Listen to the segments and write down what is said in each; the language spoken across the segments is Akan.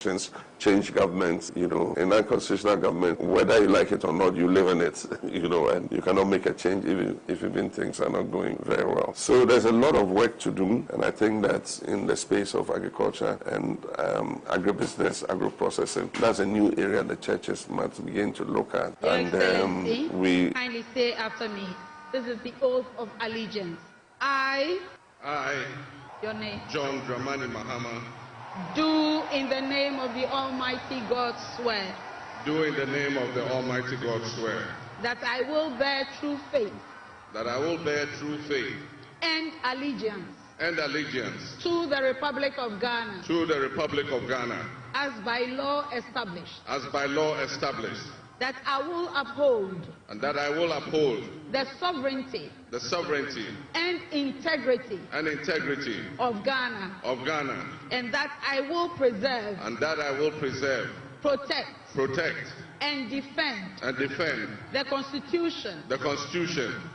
change government, you know, in that constitutional government, whether you like it or not, you live in it, you know, and you cannot make a change even things are not going very well. So there's a lot of work to do, and I think that in the space of agriculture and agribusiness, agro-processing, that's a new area the churches must begin to look at. Your and Excellency, we kindly say after me, this is the oath of allegiance. I, your name, John Dramani Mahama, do in the name of the Almighty God swear do in the name of the Almighty God swear that I will bear true faith that I will bear true faith and allegiance to the Republic of Ghana as by law established, that I will uphold and that I will uphold the sovereignty and integrity of Ghana, and that I will preserve, protect and defend the Constitution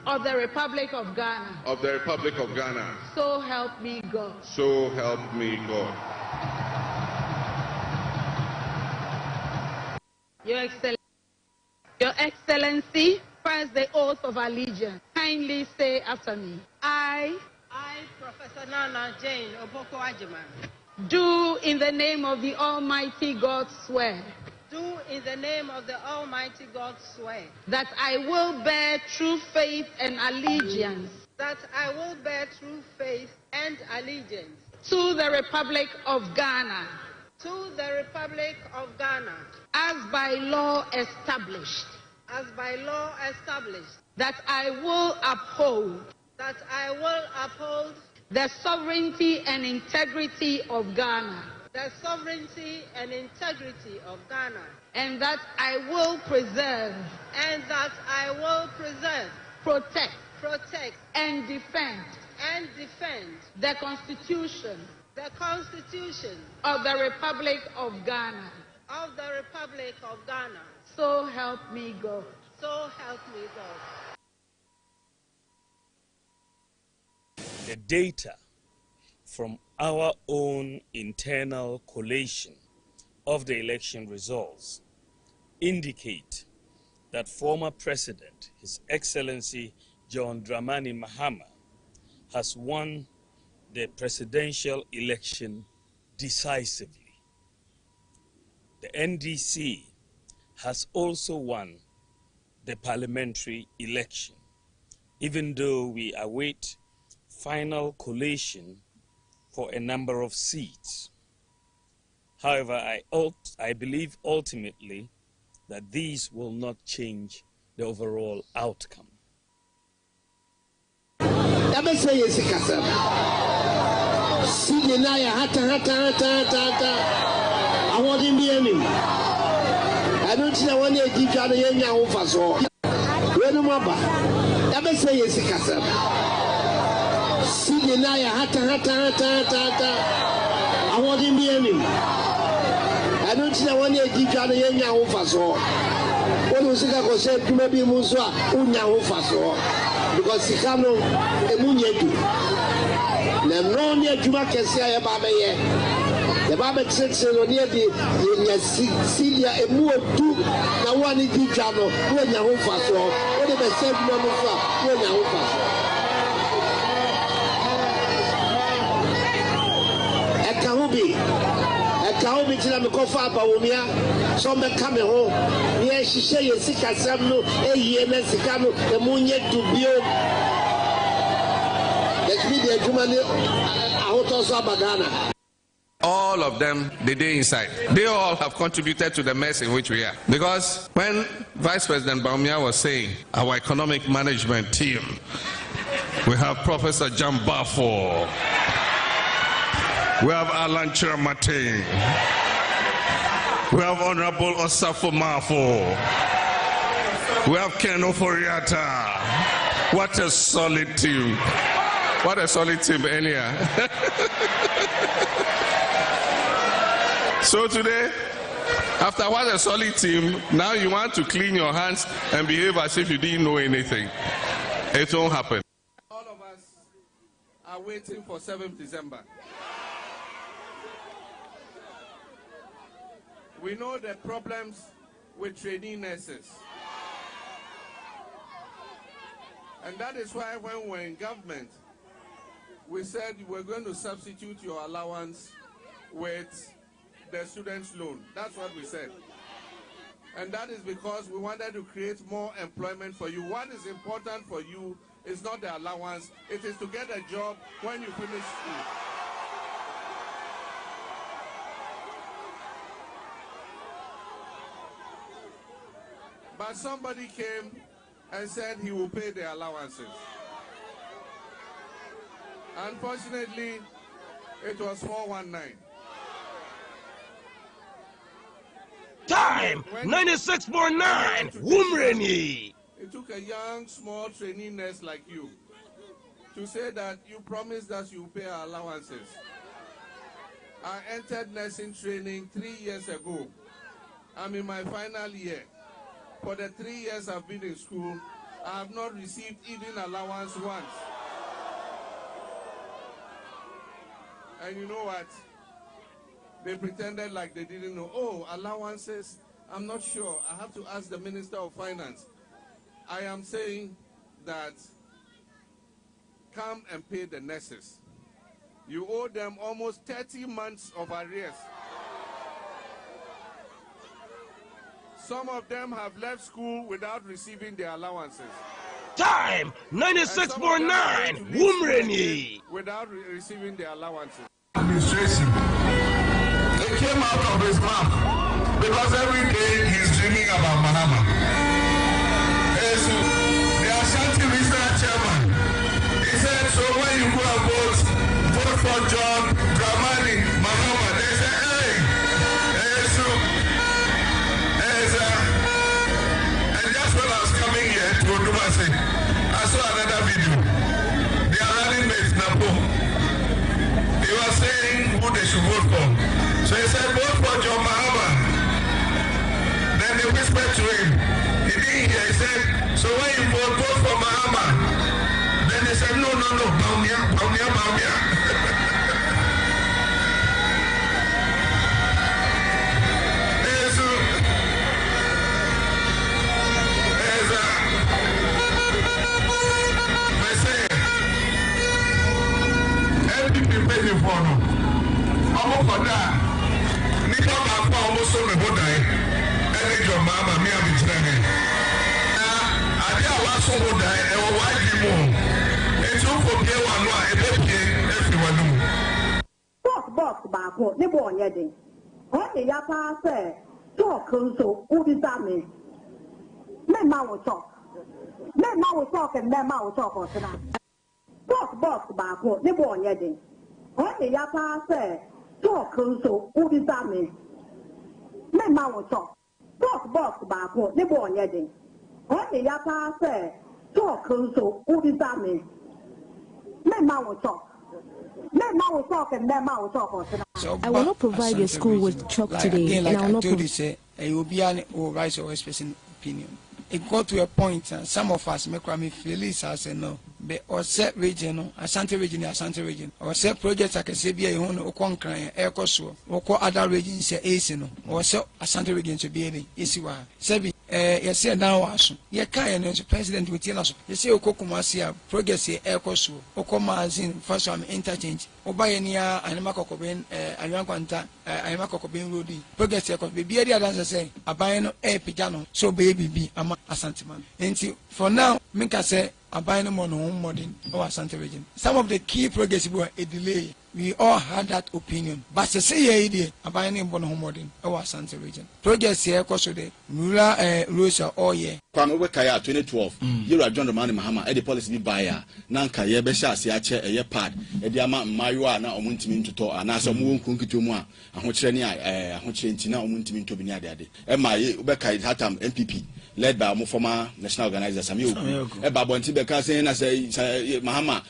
of the Republic of Ghana. So help me God. So help me God. Your Excellency, first the oath of allegiance. Kindly say after me. I, Professor Nana Jane Oboko Ajiman, do in the name of the Almighty God swear do in the name of the Almighty God swear that I will bear true faith and allegiance that I will bear true faith and allegiance to the Republic of Ghana as by law established, that I will uphold the sovereignty and integrity of Ghana, and that I will preserve, protect and defend the Constitution of the Republic of Ghana. So help me God. The data from our own internal collation of the election results indicate that former President, His Excellency John Dramani Mahama, has won the presidential election decisively. The NDC has also won the parliamentary election, even though we await final collation for a number of seats. However, I believe ultimately that these will not change the overall outcome. because Sikano Emunyedu. Nemonia Juma Kessia Babaye. The Baba Sets near the Celia Emu two, Nawani Dijano, when Yahufa saw, what if I said Mamufa, when Yahufa. Kaobi tina me kofa abawomia so me ka me ho ye hihye ye sikasam no ehie na sika no emunye dubio let me the adwuma ne ahoto so abagana. All of them, the day inside. They all have contributed to the mess in which we are. Because when Vice President Baumia was saying, our economic management team, we have Professor John Bafo, we have Alan Chiramate, we have Honorable Osafo Mafo, we have Ken Oforiata. What a solid team. What a solid team, Elia. So today, after what a solid team, now you want to clean your hands and behave as if you didn't know anything. It won't happen. All of us are waiting for 7th December. We know the problems with trainee nurses. And that is why when we're in government, we said we're going to substitute your allowance with the student's loan. That's what we said. And that is because we wanted to create more employment for you. What is important for you is not the allowance. It is to get a job when you finish school. But somebody came and said he will pay the allowances. Unfortunately, it was 419. Time 96.9 Wumreni. It took a young, small trainee nurse like you to say that you promised us you pay our allowances. I entered nursing training 3 years ago. I'm in my final year. For the 3 years I've been in school, I have not received even allowance once. And you know what? They pretended like they didn't know. Oh, allowances, I'm not sure. I have to ask the Minister of Finance. I am saying that come and pay the nurses. You owe them almost 30 months of arrears. Some of them have left school without receiving their allowances. Time 96.9 Wumreni. Without receiving their allowances. Administration. It came out of his mouth because every day he's dreaming about Mahama. The Ashanti Regional Chairman, he said, so when you go and vote for John Dramani Mahama, they say, hey, and just when I was coming here to Obuasi, I saw another video. They are running mates Napo. He was saying who they should vote for. So he said, vote for John Mahama. Then they whispered to him. He didn't hear. He said, so when you vote for Mahama, then they said, no, Baumia. Box back, the boy, Yaddy. What the Yapa said, talk, so, who is that me? Men will talk. Men will talk and men will talk on tonight. Box back, the boy, Yaddy. What the Yapa said, talk, so, who is that me? Men will talk. Box back, the boy, Yaddy. What the Yapa said, talk, so, who is that me? Men will talk. I will not provide your school with chalk today, and I will not say you will be an rights or expressing opinion. It got to a point, some of us make me feel this as a no. But or set region, Ashanti region, or set projects like a CBA on Okonkran, Ecoso, or other regions say Asino, or so Ashanti region to be any Isiwa. Sebi, you say now, you can't president with us. You say Okokumasia, progress Ecoso, Okomazin, first one interchange, Obayania, Animacocoben, Ayaquanta, Ayacocoben Rudy, progress Eco, be a dancer say, Abayano, Pijano, so baby be a Asantiman. And for now, Minka say, Abayano Mono modern or Asante region. Some of the key progress were a delay. We all had that opinion. But to say idea Abayano Mono modern or Asante region. Progress here because of the rural rules all year. Kwame Wekaya 2012. You are John Dramani Mahama, the policy buyer. Nanka Yebesha Siache a year pad. Ediama Mayua na omuntimin to talk and as a moon kunkitumwa. And which any which Tina omuntimin to be near daddy. Emma Ubeka Hatam MPP. Led by former national organizers, Babontibe saying as a Mahama,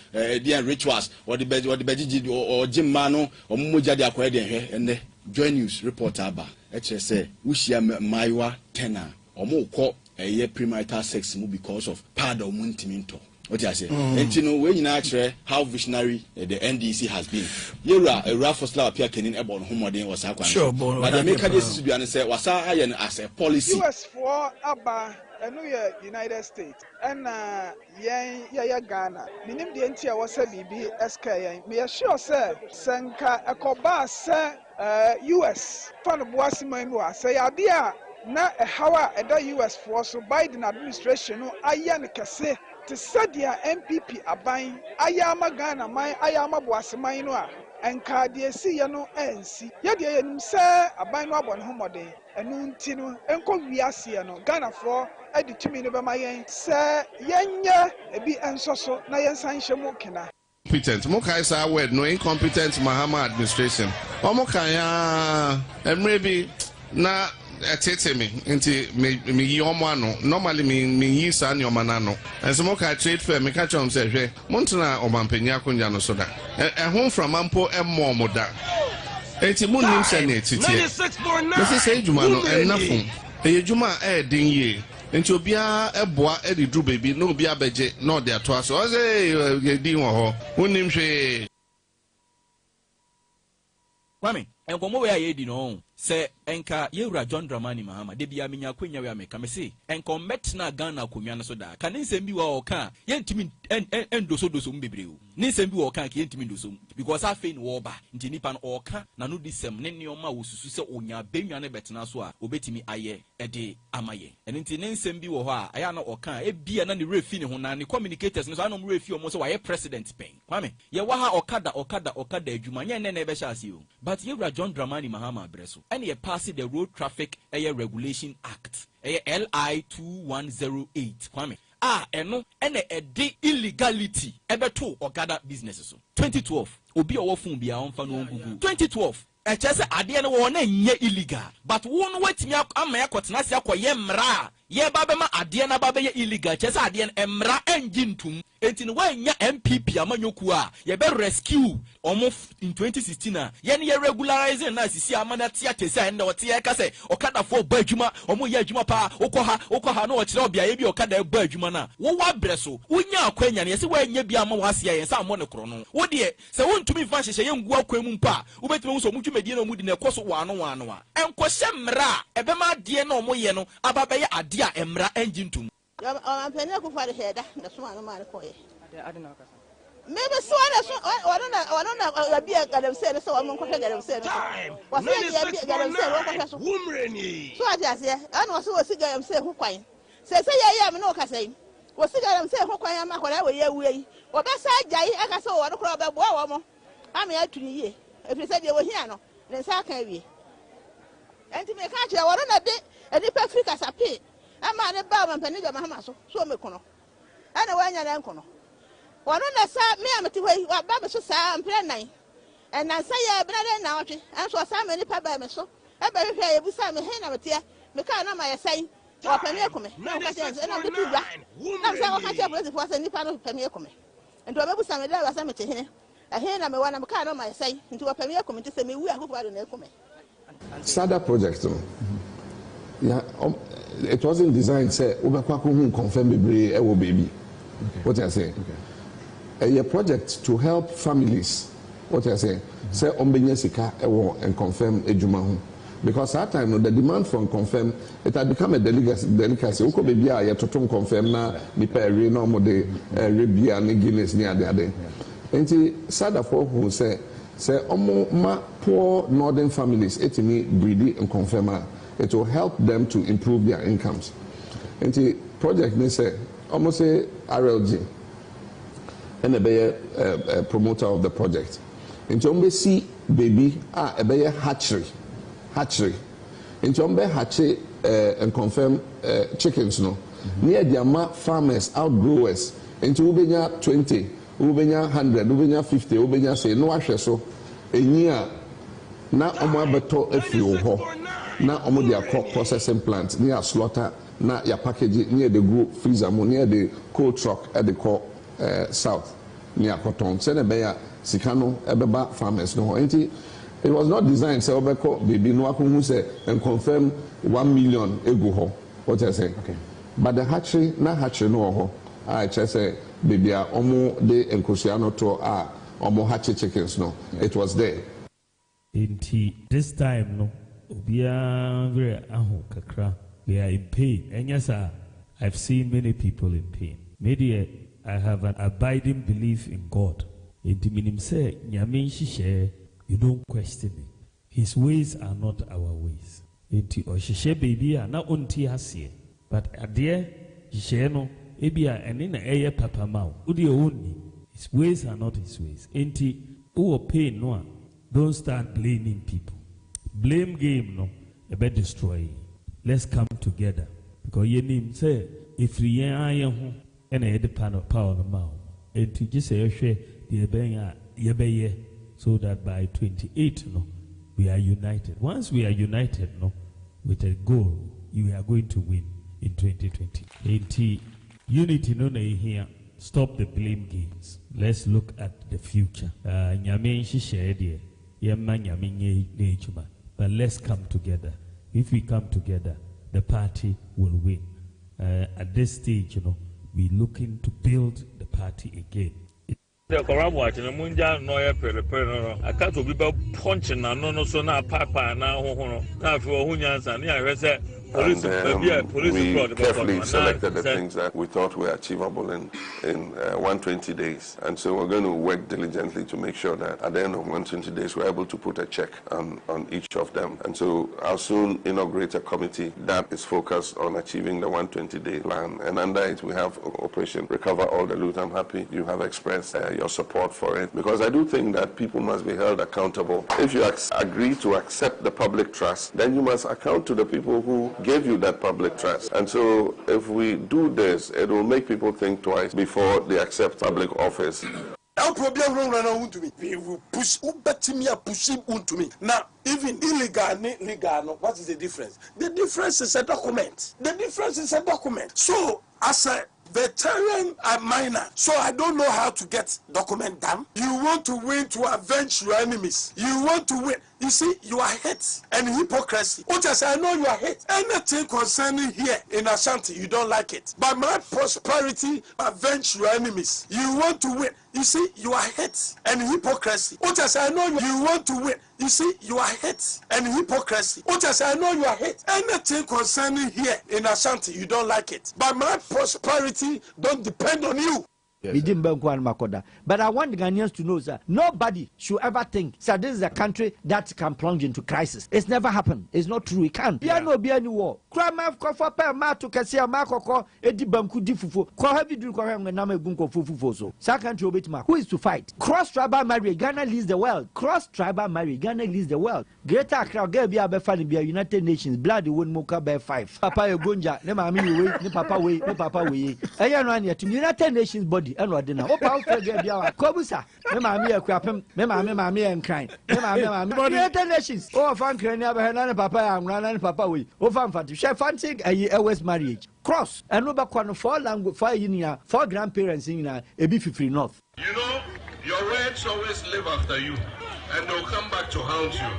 dear rituals, or the Beji or Jim Mano, or Mujadi Aquadian, and the Joy News reporter, HSA, Wishia Maiwa Tena, or more call a year premarital sex because of Pado Muntiminto. What you say? And you know when you know how visionary the NDC has been. You are a rough first appear kenin about home was sure, but the make this to be and say was as a policy. US for Abba and United States and Ghana. Minim the NTA was a BB SK. Me assure sir, Sanka a coba sir US fan of Obuasi Moimua say idea na how a US for so Biden administration no ayan kase. To Sadia MPP abain ayama Ghana mai ayama Obuasi mai no a enka de si ye no ensi ye de yenim se abain no abon homode enu nti no enko wiase no Ghana for edi tumi no be mayen se yenye ebi ensoso na yensan hyemu kena competent mokai sa word no incompetent Mahama administration omokan ya emrebi na tete me nti me yi omo ano normally me yi sa ne omana no enso mo ka trade fair me ka chom se hwe montena omampanya akonya no so da ehon from ampo emmo mo da enti mun nim se na tete me se say juma no enafo ejuma din ye enti obia eboa edi dru baby no obia beje no de ato aso o say din wo ho unim hwe Kwame enkomo we aye di no se enka yewura John Dramani Mahama de bia menya kwanya we ameka me se enkom metna Ghana konwa no so da ka ne nsem bi wa oka yentimi endoso mbebre o ne nsem bi wa oka ka yentimi ndoso because afa ni wo ba nti nipa no oka na no disem ne neoma wosusu se onya benwa ne betena so a obetimi aye ede amaye ene nti ne nsem bi wo ho a aya na oka e bia na ne refi ne ho na ne communicators ne so anom refi o mo so wa ye president pen Kwame ye wa ha okada adwuma nye ne na e be sha ase o but yewura John Dramani Mahama breso and ye pass the Road Traffic Regulation Act LI 2108 Kwame eno ene ede illegality ebeto okada businesses so 2012 obi owo fun bia onfa no ngugu 2012 echese ade ne wo na nye illegal but wo no watimi ama yakotena se akoye mra ye babema ade na babeye illegal echese ade emra enjintum enti no wanya MPP amanyoku a ye be rescue omo in 2016 ye ne regularize na sisi amana tia tese and wote ye ka se okada fo ba adwuma omo ye adwuma pa okoha na okire obia ye bi okada ba adwuma na wo wa breso wonya akwanya ne ye se wanya bi ama wase ye se amo ne kro no wo de se wontumi fa hyehye ye ngu akwam mpa wobetumi so mudwumedie na mudi na ekoso wano a enkohye mra ebema de na omo ye no ababa ye ade a emra enjintum Ampenya kufa de heda na so anu ma ko ye maybe so na obi agadam se so wo nkofе agadam se wo se ye agadam se wo nkofe so wumreni so ati ase ana wo se agadam se ho kwan se ye me no kasa yi wo se agadam se ho kwan ama kwara wo ye wu yi wo be sa agyayi aka se wo no kro be boa wo mo ama ya tuni ye efiri se de wo hia no ne sa aka wie enti me ka kire wo na de enipa Africa sapi ama ne ba mampani ga Mahama so me kono ana wanya na nkono wono na sa me amete hoi wa ba me so sa mpre nan en na sa ye brade na otwe enso sa me ni pa ba me so e ba hwe ye busa me he na mete me ka na ma ye sai wa pani ekome na ka che na bitu ba na sa wa ka che police force ni pa no pani ekome ento ba busa me da wa sa me che he na me wa na me ka na ma ye sai ento wa pani ekome nti se me wu akofo ado na ekome SADA project yeah it wasn't designed say obekwa ko hu confirm bebre e wo baby what I say a project to help families what I say ombenya sika e wo and confirm ejuma ho because that time no the demand for confirm it had become a delicacy uko baby a ye totom confirm na ni pere no mo de rebia ni Guinness ni ade enti SADA for who say omo ma poor northern families etimi breedy and confirm it will help them to improve their incomes. And the project they say almost say RLG and a promoter of the project. And to see baby a hatchery. And to hatchery and confirm chickens no. Near the farmers, outgrowers, and to ubenya 20, ubenya 100, ubenya 50, ubenya say no ashe so a year na omo abeto efio ho. Na omo dia processing plant near slaughter na ya package near the go freezer mo near the cold truck at the call south near cotton say na be ya sika no ebeba farmers no enti it was not designed say obeko baby no akun say and confirm 1 million ego ho what I say okay but the hatchery no ho I just say baby omo de enkosiano to omo hatchet chickens no. It was there. This time no very kakra. We are in pain. And yes, I've seen many people in pain. Maybe I have an abiding belief in God. You don't question it. His ways are not our ways. Baby are not unti hasie. But dear, no ebia and in a papa mau. His ways are not his ways. Pain no. Don't start blaming people. Blame game no. About destroying. Let's come together. Because you need say if we are young and a power of the mouth. And to just say so that by 28 no, we are united. Once we are united no, with a goal, you are going to win in 2020. And unity no here. Stop the blame games. Let's look at the future. But let's come together. If we come together, the party will win. At this stage, we're looking to build the party again. The Korabu in the Munja Noya Perepero. I can't be punching no so now papa now for Hunyans and yeah, we carefully selected the things that we thought were achievable in 120 days. And so we're going to work diligently to make sure that at the end of 120 days, we're able to put a check on each of them. And so I'll soon inaugurate a committee that is focused on achieving the 120-day plan. And under it, we have Operation Recover All the Loot. I'm happy you have expressed your support for it, because I do think that people must be held accountable. If you agree to accept the public trust, then you must account to the people who gave you that public trust. And so if we do this, it will make people think twice before they accept public office. Our problem to me. We will push pushing to me. Now, even illegal, legal, what is the difference? The difference is a document. The difference is a document. So, as a veteran miner, so I don't know how to get document done. You want to win to avenge your enemies. You want to win. You see, you are hate and hypocrisy. What I say, I know you are hate. Anything concerning here in Ashanti, you don't like it. But my prosperity, avenge your enemies. You want to win. You see, you are hate and hypocrisy. What I say, I know you want to win. You see, you are hate and hypocrisy. What I say, I know you are hate. Anything concerning here in Ashanti, you don't like it. But my prosperity don't depend on you. But I want the Ghanaians to know that nobody should ever think that this is a country that can plunge into crisis. It's never happened. It's not true. It can't. There no be any war. Who is to fight? Cross-tribal marriage, Ghana leads the world. Cross-tribal marriage, Ghana leads the world. Greater Accra, be United Nations, blood won't moka bear 5. Papa Gonja, ne mami way, ne papa way, ne papa way. United Nations body. And what dinner? Oh, Kobusa, Mamma, crapem, Mamma, and crying. Mamma, nations. Oh, fan can never have papa and run and papa we. Oh, fan to share fancy a West marriage. Cross and Robert Quan 4 language 5 in 4 grandparents in a B50 North. You know, your words always live after you, and they'll come back to haunt you.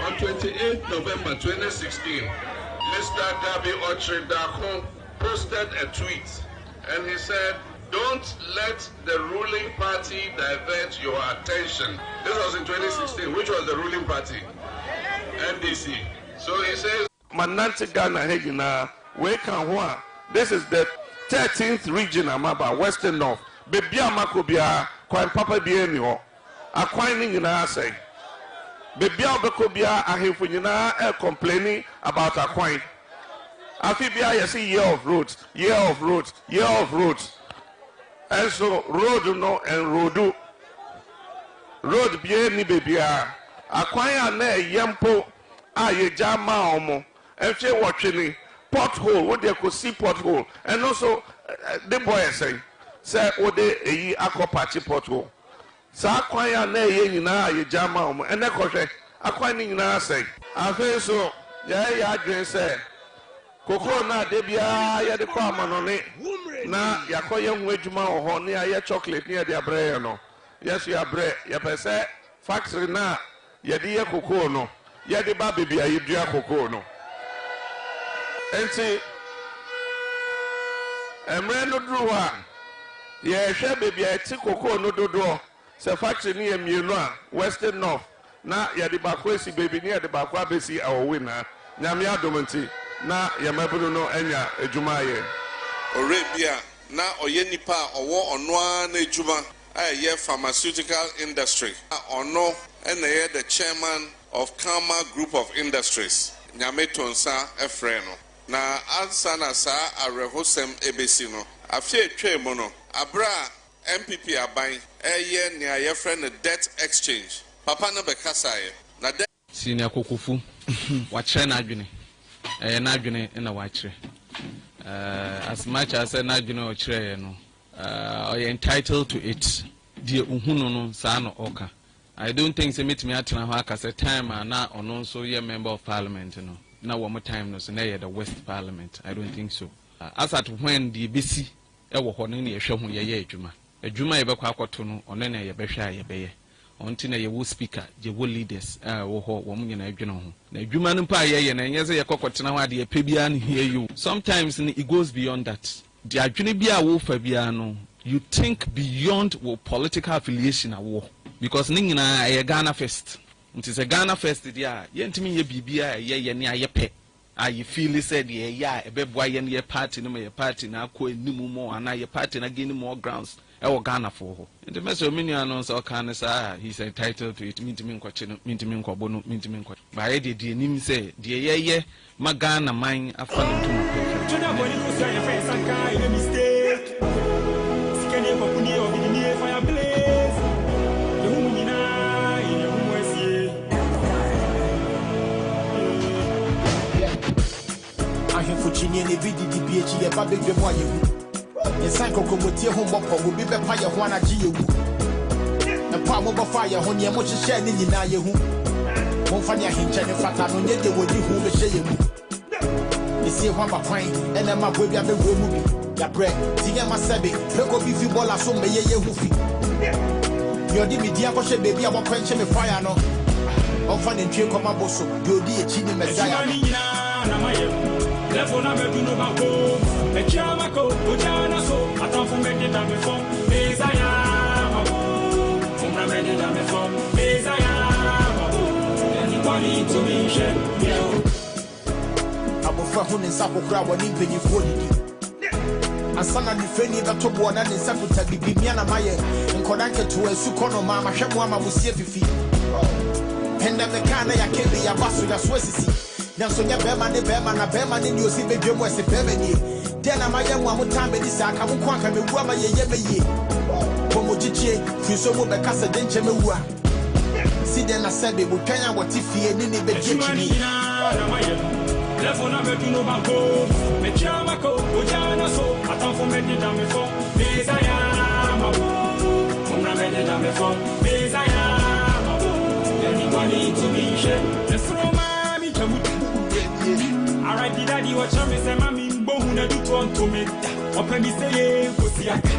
On 28th November 2016, Mr. Dabi Ochredakon posted a tweet, and he said, "Don't let the ruling party divert your attention." This was in 2016. Which was the ruling party? NDC. So he says, "Manante Ghana Hegina, Weka. This is the 13th region Amaba, Western North. Bebia Makobia, Quine Papa Bienio, Aquine in our say. Bebia Bekobia, Ahifunina, complaining about Aquine. Afibia, you see, year of roads, year of roads, year of roads. And so road no and road bien ni bebia akwanya na yempo aye jama omo enche wotwe pothole wo de ko see pothole and also the boy say wo de eyi akopati pothole sa akwanya na ye nyina aye jama omo ene kohwe akwanya nyina say afi so ya adwen say koko na de bia ya de kwa manone na yakoye hu adwuma ho ne ya chocolate ne de abrɛ no yes ya abrɛ ya pese factory na ya de ye koko no ya de ba bebia ye dua koko no enti emre no duru a Yeah, share baby, I take cocoa no do. Se factory near Muna, Western North. Na ya di bakwesi baby near the bakwa besi our winner. Nyamia domanti. Na ya mabuno no enya ejumaye. Arabia na oye nipa owo onwa na ejuma aye pharmaceutical industry. Ono ene the chairman of Kama Group of Industries. Nyame tonsa efre no. Na ansana sa arehosem ebesi no. Afie twa mu no. Abra MPP aban eye ne aye friend debt exchange. Papa no be kasaye. Na debt senior kokufu wachre na adwene. Na adwene na wachre. As much as an adwene ochre no. Are entitled to it. Die uhuno no sa no oka. I don't think se meet me atena ho aka se time na ono so ye member of parliament no. Na one more time no so na the West Parliament. I don't think so. As at when the BC ewo ho ne ehwe ho ye adwuma. Adwuma ye bekwa akoto no ono na ye behwa ye beye. Onti na ye wo speaker, je wo leaders wo ho wo nyina adwene ho. Na adwuma no pa ye na enye se ye kokotena ho ade ye pebia no hear you. Sometimes it goes beyond that. The adwene bia wo fa bia no, you think beyond wo political affiliation awo. Because ningina a Ghana first. It is a Ghana first dia. Yentimi ye bibia ye ne ayepe. You feel said ye a beboy ye party no me party na ko enimu mo ana ye party na gain more grounds. E wo Ghana for ho. The message mini announce o kan say he's entitled to it. Mintimi nkwache no, mintimi nkwobo no, mintimi nkwache. Ba ye de enim say de ye ma Ghana man afa no to no. Chona boni ko say your face anka in mistake. Sikene popuni o bi ni fireplace. Fuchini and Vidi DPH, a baby Demoy. In Sanko Comotia Hombo will be by your Juana Giu. The palm of fire, when you're much shared in Yahu. Monfania Hinch and Fatano, yet they would you who be sharing. You see one by pine, and I'm a baby of the movie. Ya bread, Tia Masabi, Loco Biffy Bola, so may ye hoofy. You're the media for baby, I will quench me fire no. On finding Trio Comaboso, you'll be a chini Messiah. Therefore, I'm a no bako. A chamako, Ujana so, I don't forget it. I'm a phone. Messiah, from the many I'm a phone. Messiah, anybody to me, share. I will for whom in Sapo crowd when in penny 40. And son of the Fenny that took one and in Sapo Bibiana Maya and Kodanka to a Sukono Mama Shamwama will see if you and then the kind I can't be a bass with a Swissy. Now, so you're Berman, Berman, and you see the Jim was a Berman. Then I'm a young one more time in this. I can't quack and Wama ye. Pomojiche, Fuso Becassa Denchemua. See, then I said they would tell you what if he and any Benjamin. Therefore, I'm a no banco. Mechamako, Ujana so, I don't forget it. I'm a phone. Messiah, from the many I'm a phone. Messiah, anybody to be shared. Let's throw my. Alright, daddy, watch me say, Mammy, Bohuna do to me. Open me say, Pusiaka.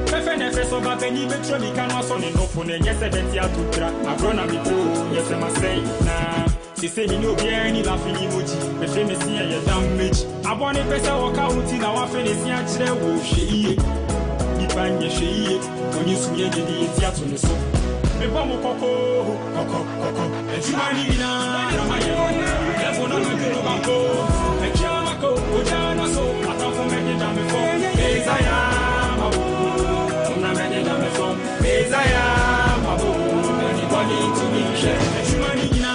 Pefene feso ba beni betro mi kan waso ne no phone yes e betia to tra. Agrona mi to yes e ma say na. Si say mi no bia ni la fini moji. Me fe me sia ye damage. Abone pesa waka uti na wa fe ne sia kire wo hweiye. Ni panye hweiye. Oni suye de di tia to ne so. Me bomo koko. Ejumani na na maye. Therefore no me do banko. Me chamako ojana so. Atan fo me da me fo. Messiah mabu. Una me da me fo. Messiah mabu. Anybody to me share. Ejumani na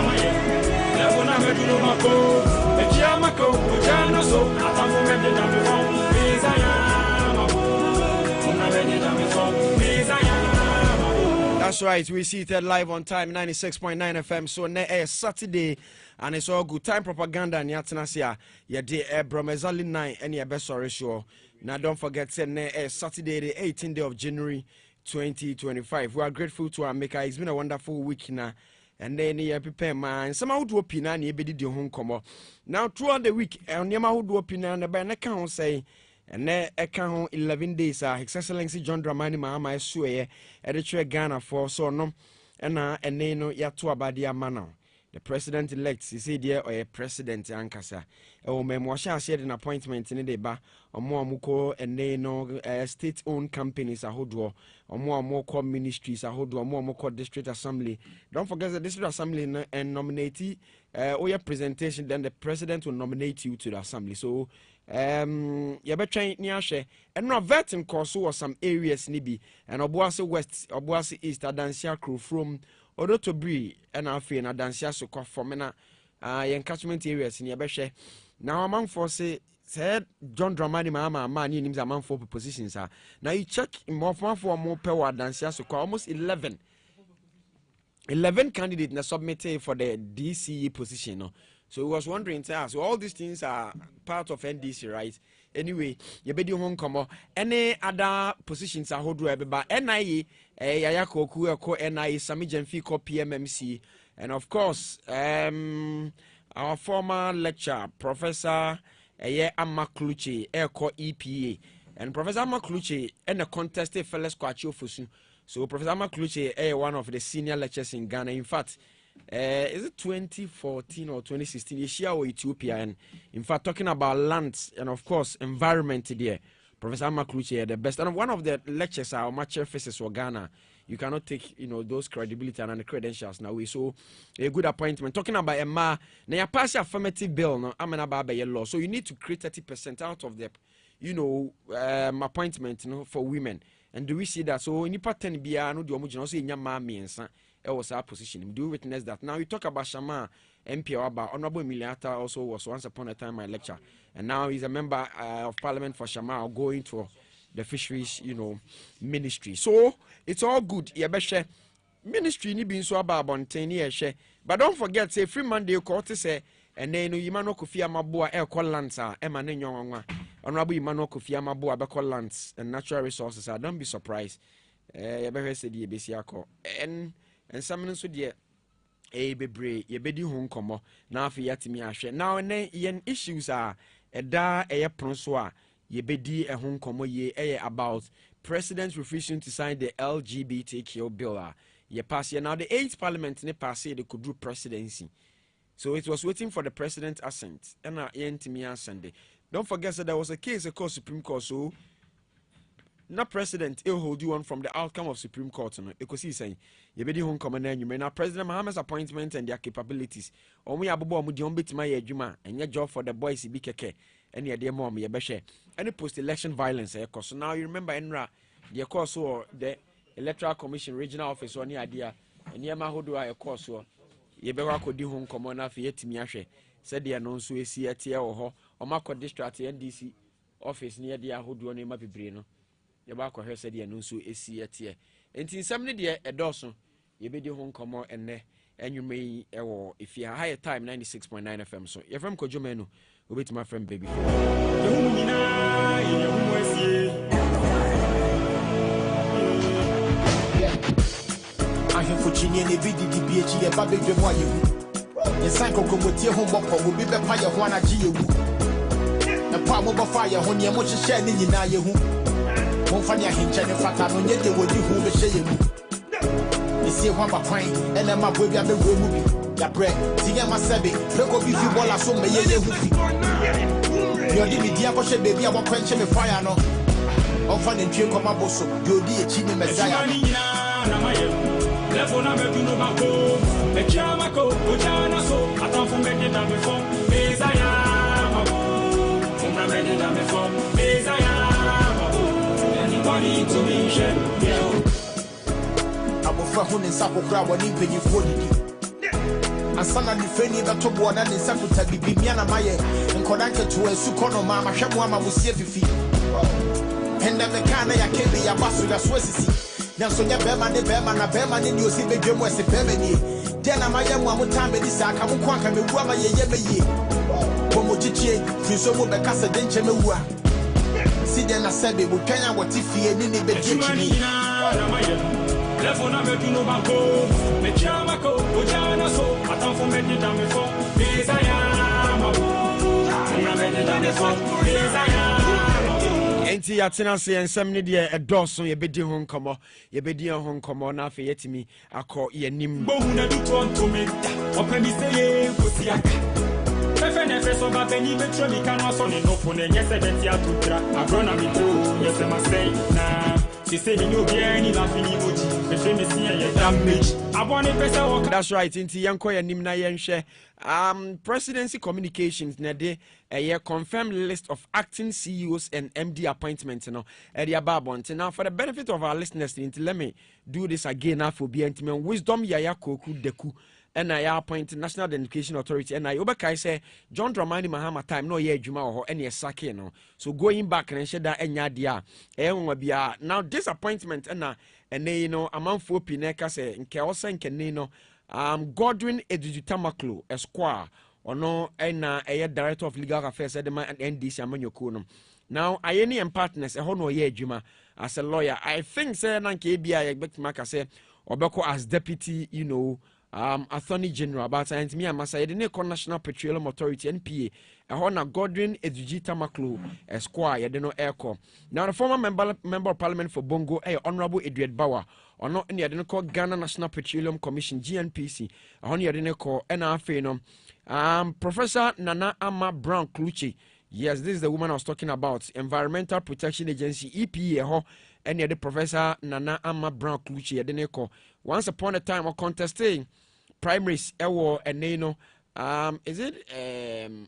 maye. Therefore no me do banko. Me chamako ojana so. Atan fo me da me fo. Messiah mabu. Una me da me fo. Messiah. That's right, we see it live on time 96.9 FM. So next Saturday, and it's all good time propaganda and yatanasia. Yeah, day Bromezali 9 and your best sorry show. Now don't forget Saturday, the 18th day of January 2025. We are grateful to our maker. It's been a wonderful week now. And then you prepare man. Some out to opinion and you be the home come. Now throughout the week, and you might do opinion and by account say. And then I count 11 days. His Excellency John Dramani Mahama Esue, editor Ghana for so no, and no ya to abadia mana. the president-elect, he said, or a president, Ankasa. Memwasha shared an appointment in the bar, or more muko and they no state-owned companies, a hodor, or more core ministries, a hodor, more core district assembly. Don't forget the district assembly and nominate or your presentation, then the president will nominate you to the assembly. So, you better train Niashe and not vetting course or some areas nibi and Obuasi West, Obuasi East, Adansia crew from Odoto Bree and Alfie and Adansia so called for catchment areas in Yabeshe. Now, among for say, said John Dramani Mama, man, names among 4 positions. Now you check more for more power Adansia so called almost 11 candidates submitted for the DCE position. No? So he was wondering, so all these things are part of NDC, right? Anyway, you better home come any other positions are hold but NIE, Yayako Kuko NIE, Sami Jenfi ko PMMC, and of course, our former lecturer, Professor Amakluche, Eko EPA, and Professor Amakluche and the contested fellas Kwacho Fusun. So Professor Amakluche, one of the senior lecturers in Ghana. In fact, is it 2014 or 2016? Asia or Ethiopia, and in fact, talking about lands and of course environment there. Professor Amakluche, the best, and one of the lectures are much faces for Ghana. You cannot take those credibility and the credentials now. So a good appointment. Talking about Emma, now you pass affirmative bill. No, I'm about by law. So you need to create 30% out of the, appointment, for women. And do we see that? So in the pattern, be no do also in your mommy was our position. Do witness that. Now you talk about Shama MP about Honorable Miliata also was once upon a time my lecturer, and now he's a member of Parliament for Shama, going to the fisheries, ministry. So it's all good. Yabeshe ministry ni being so about 10 years. But don't forget, say free Monday court say, and then you man Kofi Amabua air call lands are Emmanuel Yonga. Honorable Emmanuel Kofi Amabua be call lands and natural resources. Don't be surprised. Yabehe said the Besiako and some so dear bebre ye bedi hon komo na afi yatimi ahwe now ne yen issues are eda pronso ye bedi hon komo ye about president's refusing to sign the LGBTQ bill ye pass here now the 8th parliament ne pass they could do presidency, so it was waiting for the president's assent and yen timi assent. Don't forget that there was a case of Supreme Court, so na president hold you on from the outcome of Supreme Court. Because he's saying, you better home come and you may now President Mohammed's appointment and their capabilities. Only Abubo Mudion bit my juma and your job for the boys be keke and your dear mom, your beshe. Any post election violence, so now you remember Enra, the course or the Electoral Commission regional office or any idea, and Yama who do I a course or ye better could do home come on after yet miashe. Said the announce we see at here or Marco district NDC office near the Ahudu name of Brino. Yabako her said the announce we see at here. And in some day a dozen, you be the home come on and you may if you have higher time 96.9 FM. So you're from Kojumenu, who with my friend Babyface. I have for Chini and BDBH, a baby Jamoy. The Sanko Comotia Homoko will be the fire one at you. The palm of fire, when you're much shining in Ayahu. Monfania Hinch and Fatano, yet they will do who the shame. You see one by pine, and I'm up with your movie. The bread, Tigama Sabi, look up if you want a so many. You're the Diaposhe baby, I won't quench me fire. No, often in Chiocomaboso, you'll be a chini messiah. Level number two no bako, the chamako, Ojana so, I don't forget the number four, Messiah, from the many number four, Messiah, anybody to be shed, I will for Hun and Sapo crowd when you pay you 40. And son of the Fenny that took one and Saputa Bibiana Maye, and Kodanka to a Sukono Mama Shamwama will see if you and then the Kana Yakebi Yabasu, that's what you see. Now so ya bema ne bema na bema ne you see be dwem wese bema ni then am I am one time be this aka mo kwanka me wu ama ye ye bomo chichie fi so mo be kasa denche me wu si den na sebe bo twanya woti fie ni be chichini level na me no banko me chama ko ojana so atanfo me di dame fo desire ma na me di dame fo desire enti yatena se ensem ne de e dɔso ye bedi ho nkomo ye bedi ho nkomo na afa yetimi akɔ ye nim bohuna du tonto me opemi se ye kosiaka fefe ne fe so ba beni betro mi kan so ne no fo ne nyese beti atutra agrona mi to yes ma say na she say the new bien in afini moji betro me see ye damage abone pese work. That's right. Inti yanko ya nim na yenhwe presidency communications na de a confirmed list of acting CEOs and MD appointments no e dia babonte. Now for the benefit of our listeners, let me do this again now for be wisdom yaya koku deku and I appoint National Education Authority and I obekai say John Dramani Mahama time no ye adwuma ho and ye sake no. So going back and share that enya dia e won bia. Now this appointment and you know amanfo pineka say nke osa nke no Godwin Edujutamaklo Esquire ono na Director of Legal Affairs at the NDC amanyoko no. Now ayeni and partners ho no ye adwuma as a lawyer. I think say na nke bia ye expect maka say obeko as deputy, you know, Attorney General, but and me and Masa the National Petroleum Authority NPA. A Godwin Edujutamaklo Esquire, no airco. Now the former member of Parliament for Bongo, Honorable Edward Bauer, or not any other call Ghana National Petroleum Commission GNPC. Only other call NRF. Professor Nana Ama Brown Kluchi. Yes, this is the woman I was talking about. Environmental Protection Agency EPA. And the Professor Nana Ama Brown Kluchi. Once upon a time, or contesting primaries, and Neno. Is it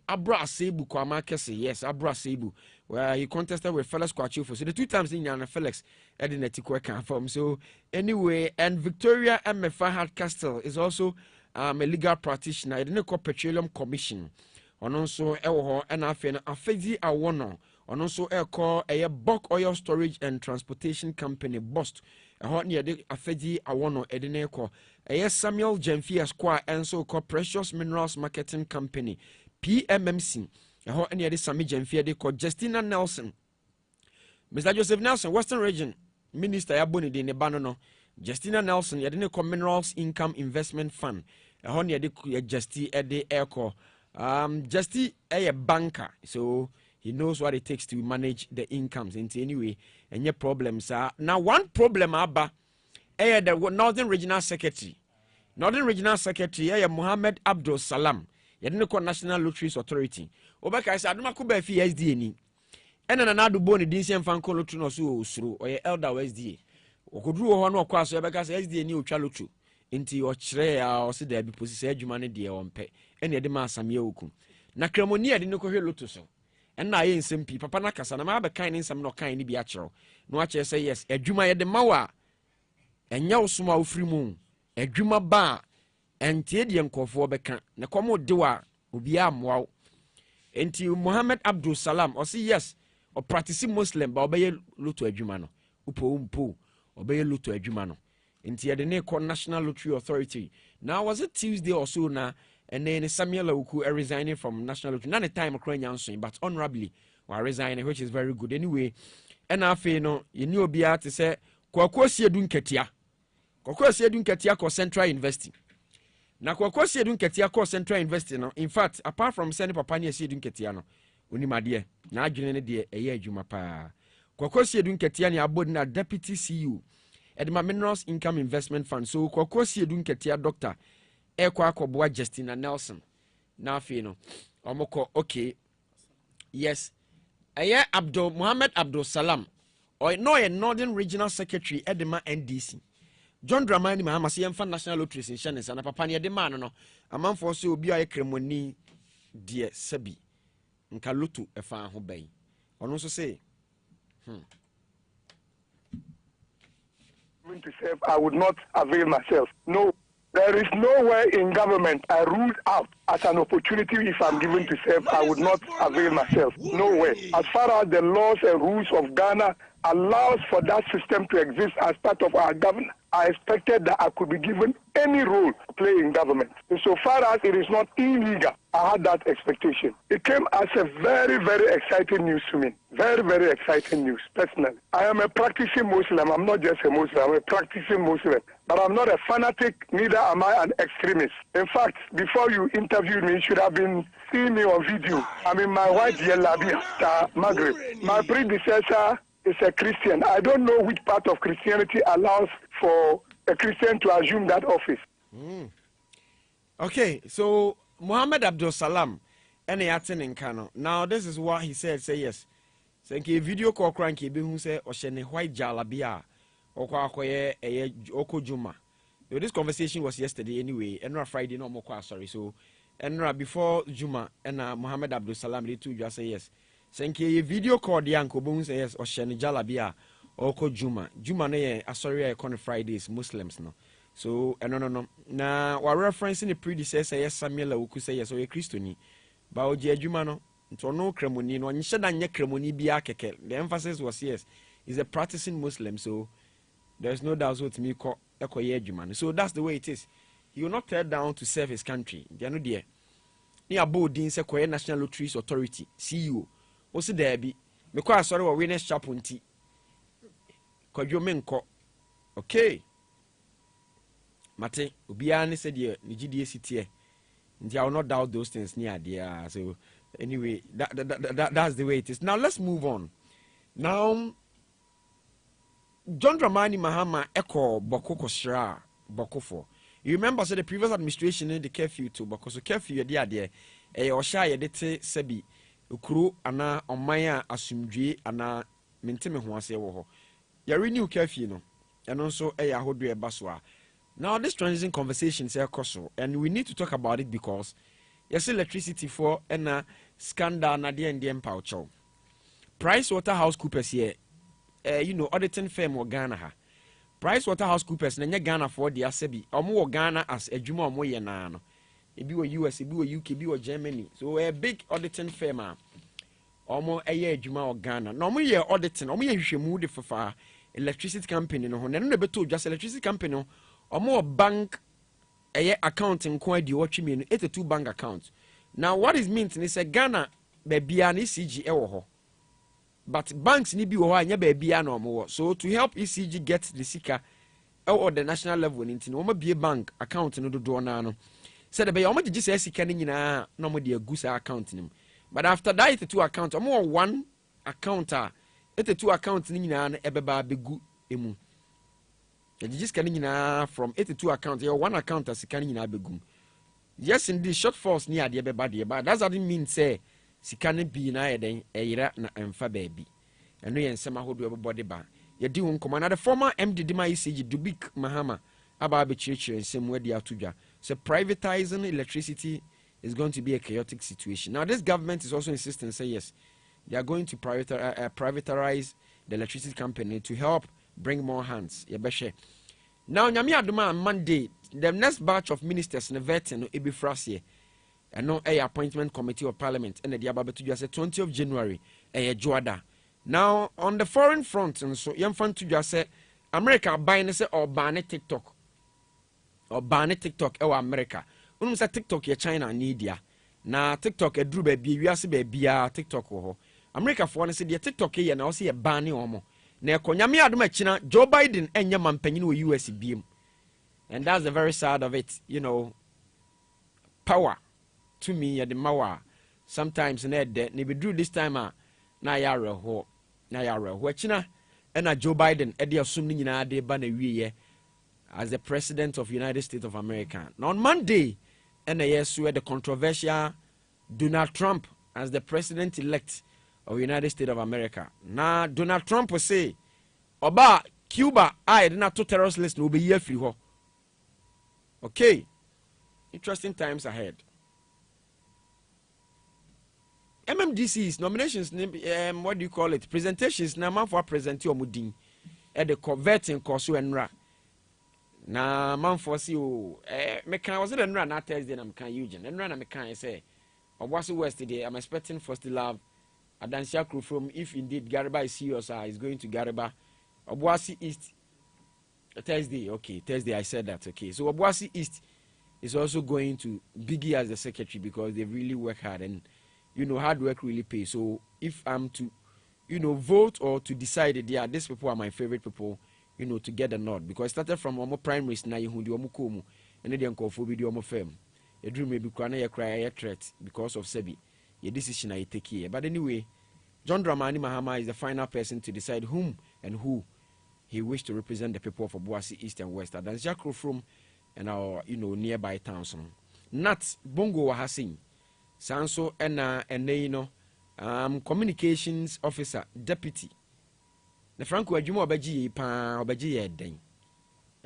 ABUSUAPAYIN Kwama Kese? Yes, ABUSUAPAYIN. Where he contested with Felix Kwachufo. So the two times in Yana Felix Edinetiko confirm. So anyway, and Victoria M. Fahad Castle is also a legal practitioner. The Petroleum Commission. And also and Afedi Awono. And also a bulk oil storage and transportation company Bost. A hot near the Afedi Awono Edineko. A Samuel Jemfi Esquire and so called Precious Minerals Marketing Company PMMC. A hot near the Sami Jemfi they called Justina Nelson. Mr. Joseph Nelson, Western Region Minister Abuni de Nebanono. Justina Nelson, Yadineko Minerals Income Investment Fund. A hot near the Justi at the Airco. Justy a banker, so he knows what it takes to manage the incomes. Into anyway, and your problems are now one problem. Abba, the Northern Regional Secretary, Muhammad Abdul Salam. You didn't call National Lotteries Authority. Obaka said, "I don't fi SDA and another bone didn't fan call no so or your elder SDA. Or could do one or cross because SDA new chalochu into your chair or see there be possessed money dear on pay." Any de ma samye oku na kremonia de no kohwe loto so en na ye nsem pi papa na kasa na ma be kan ni nsem no kan ni bi a kyerɛw no a kyerɛ sɛ yes adwuma ye de mawa enya osoma ofiri mu adwuma ba entie de nkɔfo bɛka na kɔmo de wa obi amwa enti Muhammad Abdul Salam o say yes o practice Muslim ba obeye loto adwuma no upo obeye loto adwuma no enti ye de ne National Lottery Authority. Now was it Tuesday or so na. And then Samuel Awuku resigning from National Lottery. Not a time of but honorably while resigning, which is very good. Anyway, and I feel no, you knew be to say, Kwakosi Edun Ketia. Kwakosi Edun Ketia ko Central Investing. Na Kwakosi Edun Ketia ko Central Investing. No? In fact, apart from sending Papania Edun Ketia, no, Unimadie, na Junene de a year Jumapa. Kwakosi Edun Ketia ni abode na Deputy CEO at my Minerals Income Investment Fund. So Kwakosi Edun Ketia Doctor. Ekwa Koboa Justina Nelson. Now, Fino. Omoko, okay. Yes. Aya Muhammad Abdul Salam. Or no, a Northern Regional Secretary Edema NDC. John Dramani Mahama, CM National Lotteries in Shannon, and a Papania de Mano. A man for so be a cremoni, dear Sebi. Nkalutu a fan who bay. Or also say, to serve, I would not avail myself. No. There is nowhere in government I ruled out as an opportunity if I'm given to serve, I would not avail myself. Nowhere. As far as the laws and rules of Ghana allows for that system to exist as part of our government, I expected that I could be given any role to play in government. And so far as it is not illegal, I had that expectation. It came as a very, very exciting news to me. Very, very exciting news, personally. I am a practicing Muslim. I'm not just a Muslim. I'm a practicing Muslim. But I'm not a fanatic, neither am I an extremist. In fact, before you interviewed me, you should have been see me on video. I'm in my white Labia, Maghreb. My predecessor is a Christian. I don't know which part of Christianity allows for a Christian to assume that office. Okay, so Muhammad Abdul Salam, and in Kano. Now this is what he said. Say yes. Thank you. Video call cranky be who say Oshene white jalabia or Oko Juma. This conversation was yesterday anyway, and not Friday no more. Sorry, so and before Juma and Muhammad Abdul Salam they too just say yes. Thank you. Video call the uncle boom say yes Oshene jalabia Oko Juma. Juma ne sorry I call Fridays Muslims no. So no. Now we're referencing the predecessor yes Samuel Oku say yes or a Christian. But Oji Juma no. So no kremoni no nyesheda nye kremoni bia keke. The emphasis was yes, he's a practicing Muslim, so there's no doubt what me call ekoye adwuma. So that's the way it is. He will not tear down to serve his country. They no there. Ni abo din se koye National Lotteries Authority CEO. O se there bi me kwa sorry wa winners chapel nti. Kwadwo me nko. Okay. Mate obiara ne se de ni gidie sitie. Nti I will not doubt those things near there. So anyway, that's the way it is. Now let's move on. Now, John Dramani Mahama Eko Bokoko Shra Bokofo. You remember so the previous administration the curfew to Boko. So curfew there Osha yedete sebi ukuru ana omaya asumdwe ana menteme ho ase wo ho. Ya renew curfew no. And also ahodo baswa. Now this transition conversation say koso and we need to talk about it because yes electricity for and scandal na de ndem paucho. Price Waterhouse Coopers here auditing firm or Ghana ha. Price Waterhouse Coopers na Ghana for the asebi. Omo Ghana as ejuma omo ye na no. Ebi wo US, ebi wo UK, ebi wo Germany. So a big auditing firm omo eye ejuma o Ghana. Na omo ye auditing, omo ye hwehwemu de fafa electricity company no ho. Na no beto just electricity company no omo bank accounting ko adi watch me 82 bank accounts. Now what is meant is a Ghana bebia ni CG ewo ho. But banks ni bi wo anya bebia na omo. So to help ECG get the sika or the national level nti no omo bie bank account no do na no. Said be omo gigi say sika ni nyina na omo de agu sa account nim. But after that 82 account omo one account 82 account ni nyina na ebeba begu emu. You just can from 82 accounts, your one account as can in Abegum. Yes, indeed, shortfalls near the body, but that doesn't mean say, Sikani be na then a ira na emfa baby. And we and some who do a body bar. You do command the former MD Dima ECG Dubik Mahama about church and same way the Atuja. So privatizing electricity is going to be a chaotic situation. Now, this government is also insisting, say yes, they are going to privatize the electricity company to help bring more hands. Now, Nyami Aduma on Monday, the next batch of ministers in the vetting no ebi frase and no appointment committee of parliament and the Diababetu just 20th of January Juada. Now, on the foreign front, and so young fan to just say America buying say or ban TikTok or ban TikTok America. Say TikTok ye China need ya. Na TikTok drew baby we ase baby TikTok ho. America for say the TikTok ye na also ye ban omo. Na ekonyame adoma china Joe Biden enye mampanyin wo US biem. And that's the very sad of it, power to me the mawa sometimes na de ne be drew this time na yare ho china and Joe Biden e de asum ni nyina de ba na wiye as the president of United States of America. Now on Monday and yes we the controversial Donald Trump as the president-elect of United States of America. Now, Donald Trump will say, Oba, Cuba, I did not to terrorist list, no be here free ho. Okay. Interesting times ahead. MMDC's nominations, what do you call it? Presentations, na man for present your mudin at the converting course and ra. Na man for see you, mekan was it and run not Thursday, I'm can Eugene, and run a mekan say, Obuasi West today, I'm expecting first to love. Adansia crew from if indeed Gariba is serious, is going to Gariba. Obuasi East Thursday, okay, Thursday I said that, okay. So Obuasi East is also going to Biggie as the secretary because they really work hard and hard work really pays. So if I'm to vote or to decide that these people are my favorite people, to get a nod because it started from omo primaries na yehudi omo komu and then ko fo bi di omo fam. a dream may be crying, cry a threat because of Sebi. Your decision I take here. But anyway, John Dramani Mahama is the final person to decide whom and who he wished to represent the people of Obuasi East and West. That's Jack from and our nearby towns. Nat Bongo Wahasing, Sanso and communications officer deputy. The Franco Ajumo Obaji pa Obaji Eden.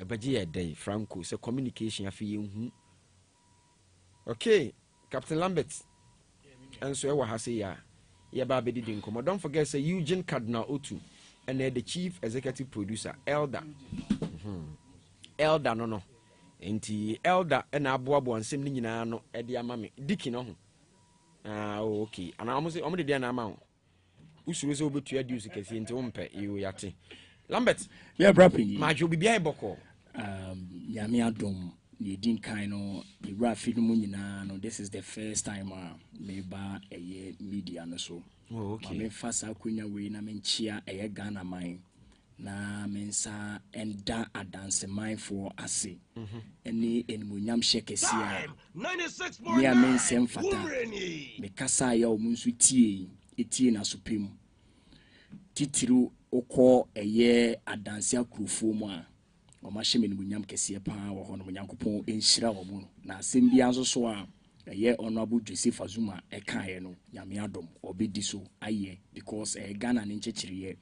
Obaji Eden Franco so communication afi Okay, Captain Lambert. And so Wahase ya baby didn't come. Don't forget say Eugene Cardinal OTOO and the chief executive producer Elder. Elder no. Enti Elder and Abuabo and Sim Nina no Edia Mami Dicky no. Okay. And I almost the day now. Usually over to your dues kasi into umpe you yate. Lambert. Yeah, brapping. Majo bibia boko. Yami adom. You didn't kind of the raffy no. This is the first time maybe a year media no so. Oh, okay. Me fast akunya we na menchia a Ghana mine. Na mensa enda a dance mine for ase. Any munyam shake sia. 96.9. Me men sem fata. Me kasa ya omunsu tie na supim. Titiru oko a year a dance akrufo mu a. Omashime ni bunyam kesiye pa wo hono munyankopon enhyira wo mu na asembia nso so a eye honorable Joseph Azuma ekaye no nyame adom obedi so aye because Ghana ne nchechiriye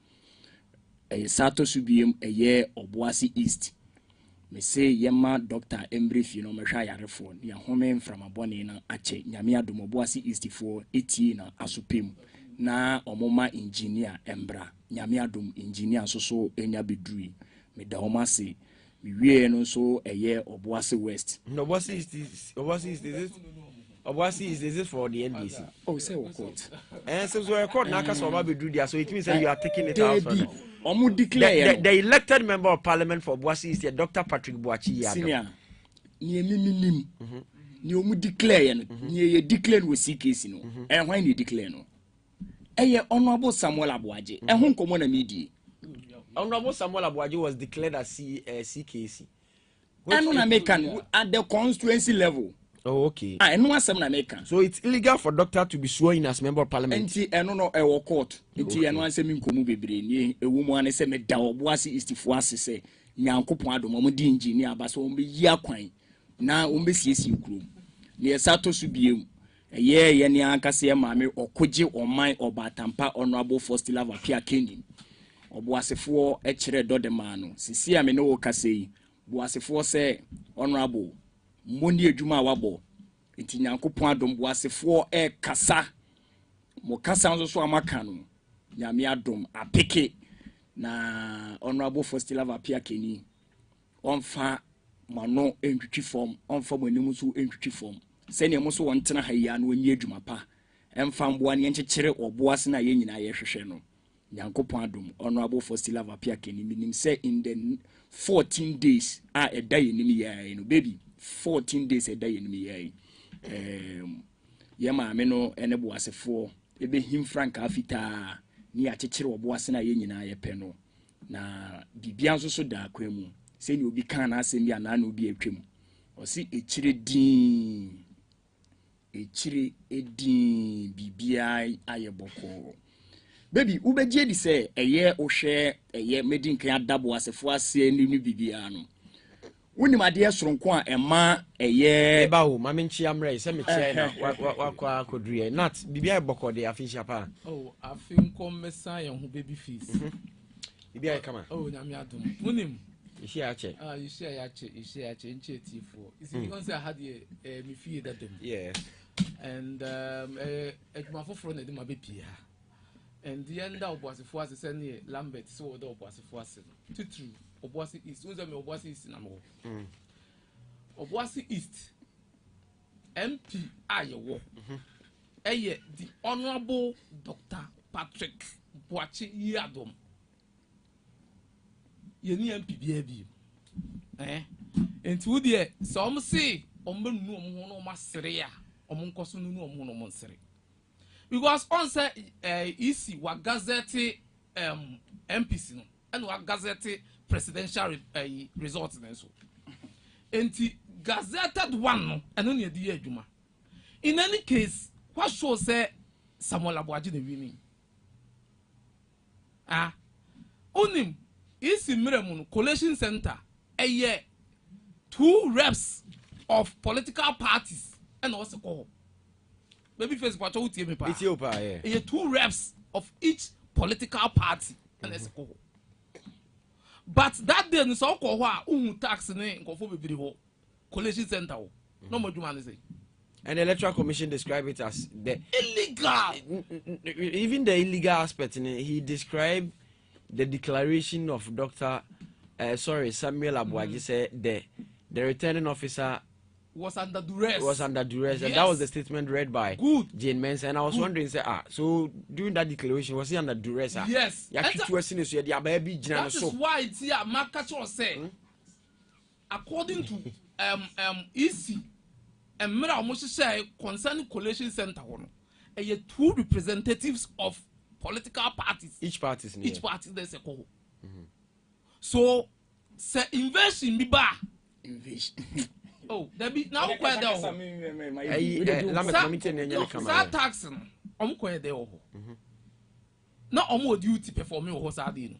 sato subiem eye Obuasi East me say yema Dr. Embrifi no mehwa yarefo ne home mframabone na ache nyame adom Obuasi East for eti na asupem na omoma engineer embra nyame adom engineer so enya bedui me da homase we no so a year Obuasi West. No, Obuasi is this. Obuasi is this for the NDC. Oh, say what court? And so a court now can be do there. So it means that you are taking it out. The elected member of parliament for Obuasi is Dr. Patrick Boachi. Senior. Ni minim. Ni omu declare ni declare we see case no. And why you declare no? Honorable Samuel Abuaje. And who come on a media? Honorable Samuel Abuaji was declared as CKC. And American at the constituency level. Oh, okay. I know some American. So it's illegal for doctor to be sworn in as member of parliament. And no, a court. I know some in Komu Bibri, a woman say me da Obuasi is the Fuasi say, Yankopado, Momodi engineer, but so be Yaquine. Now, CSU group. Near Sato Subium. A year, Yanka say, Mammy, or Koji or mine or Batampa, honorable First Lava Pia Kenny. Obuasefo echere dodemano sisi ame no okasei Obuasefo se honorable moni adwuma wabo enti Nyankopon adom Obuasefo kasa mo kasa nso so amaka no nyame adom apeke na honorable First Lava Pia Kenny onfa mano entwitwi form onfa manim so entwitwi form se ne mo so wontena ha ya no onyi adwuma pa emfa mboa ne enkyekere Obuasi na ye nyina ye hwehwe no Yankopon adom honorable First Lava Pia Kenny minim say in the 14 days a day enemy ya no baby 14 days a day enemy ya ye maame no ene Obuasefo ebe him frank afita ni akekere Obuasi na ye nyina ye pe no na bibia nso so da akwemu se ni obi kan na asem ya na na obi atwem o si echire edin bibia ayeboko baby ubeje di say eye ohwe eye medinkan adabo asefo ase ni bibia no wonim ade soronko a ema eye eba wo ma menchi amre se me chia na wa kodrie nat bibia eboko de afisha pa oh afin komesa ye hu Babyface bibia kama oh nyame adom wonim ishi ache ishi ache nche tifo isi because I had me fie that them yes and my for na dem abepia and the end of Obuasefo as say near Lambert so the Obuasefo as tutu Obuasi East so me Obuasi East na mo Obuasi East MP ayewo eye the honorable Dr. Patrick Boachi Yadom yeni MP bi enti wo de some say ombe nu omho no masere ya omonkoso nu omho no monsere because on say EC wa gazette MPC no and wa gazette presidential results na so enti gazetted one and only the Juma. In any case, what shows say Samuel Abuaji the winning? Onim is in Miramun Collation Center a year 2 reps of political parties and also call Babyface Pacho Timipa. Ethiopia, yeah. 2 reps of each political party and also call. But that day, so called tax name go for the collation center. No more human say. And the Electoral Commission described it as the illegal. Even the illegal aspect in it, he described the declaration of Samuel Abuaji said the returning officer was under duress. Yes. And that was the statement read by Jane Mensah. And I was wondering, so during that declaration, was he under duress? Yes. That is why it's here. Markacho said, according to EC, and Mera almost say concerning collation center, and 2 representatives of political parties. Each party there's a call. So, say invest in Biba. Invest. Oh, there be now quite there. Taxing. Quite there. Not almost duty performing or Sardino.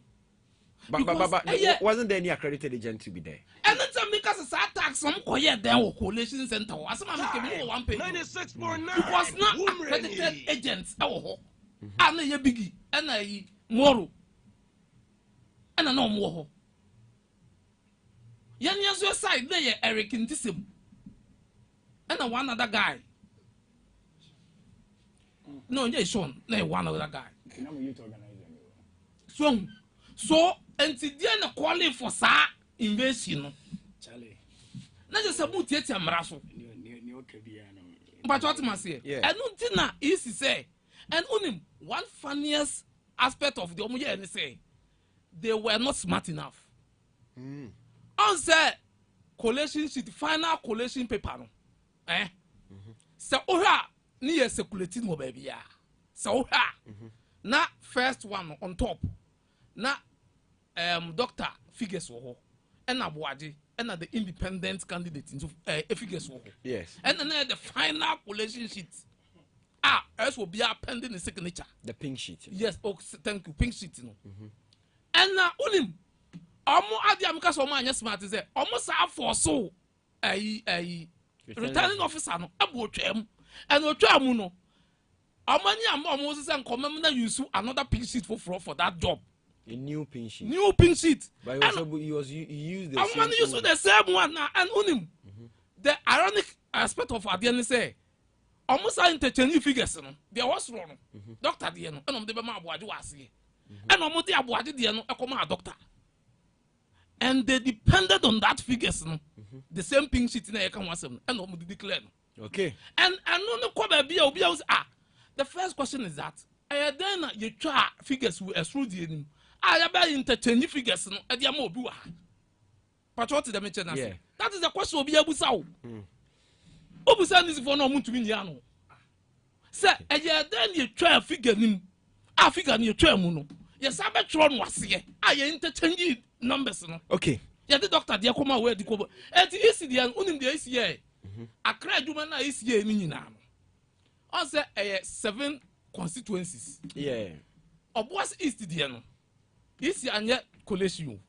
But wasn't there any accredited agent to be there? And then some because it's tax some quiet there or collation center. As I'm making 1 page. 96.9. It was not accredited agents. Oh, and a biggie and a moral. And a no more. Yanya's your side there, Eric in this. And one other guy. No, yeah, Sean, no, one other guy. So, and Tidiana calling for sa invasion. Charlie. Not just a boot yet, Amraso. But what must say? And Untina is to say, and only one funniest aspect of the Omuya and say, they were not smart enough. On the collation sheet, final collation paper. So, near circulating mo baby. So, na first one on top. Na doctor figures wo and Abuaji and the independent candidate into figures wo. Yes. And then the final collation sheet. Else will be pending the signature. The pink sheet. Yes, thank you, pink sheet no. And now unim omo adi amka so man smart is almost for so returning officer no abo twam and otwam no amani am say nkomam na use another pink sheet for that job. A new pink sheet. New pink sheet. But he used the same. Use the same one now and unim. The ironic aspect of Adiani say almost interchange figures no. There was wrong. Doctor Diano and the Bema Abuaji was here. And almost the Abuaji Diano a doctor. And they depended on that figures no. The same pink sheet in a and almost declare. Okay. And no Kwabe the first question is that then you try figures with a through the I have interchange figures no at the Amobua. But what is the mention? That is the question of Yabusa. Obusan is for no moon to Miniano. Sir, and then you try a figure him. I figure you try Muno. Yes, I bet Tron was here. I interchange numbers. Okay. Yeah, the doctor, the Akoma, where the cover. At the ECD, only the ACA. I cried woman ACA meaning now. Also, 7 constituencies. Yeah. Obuasi East Diano. This year, yet collation.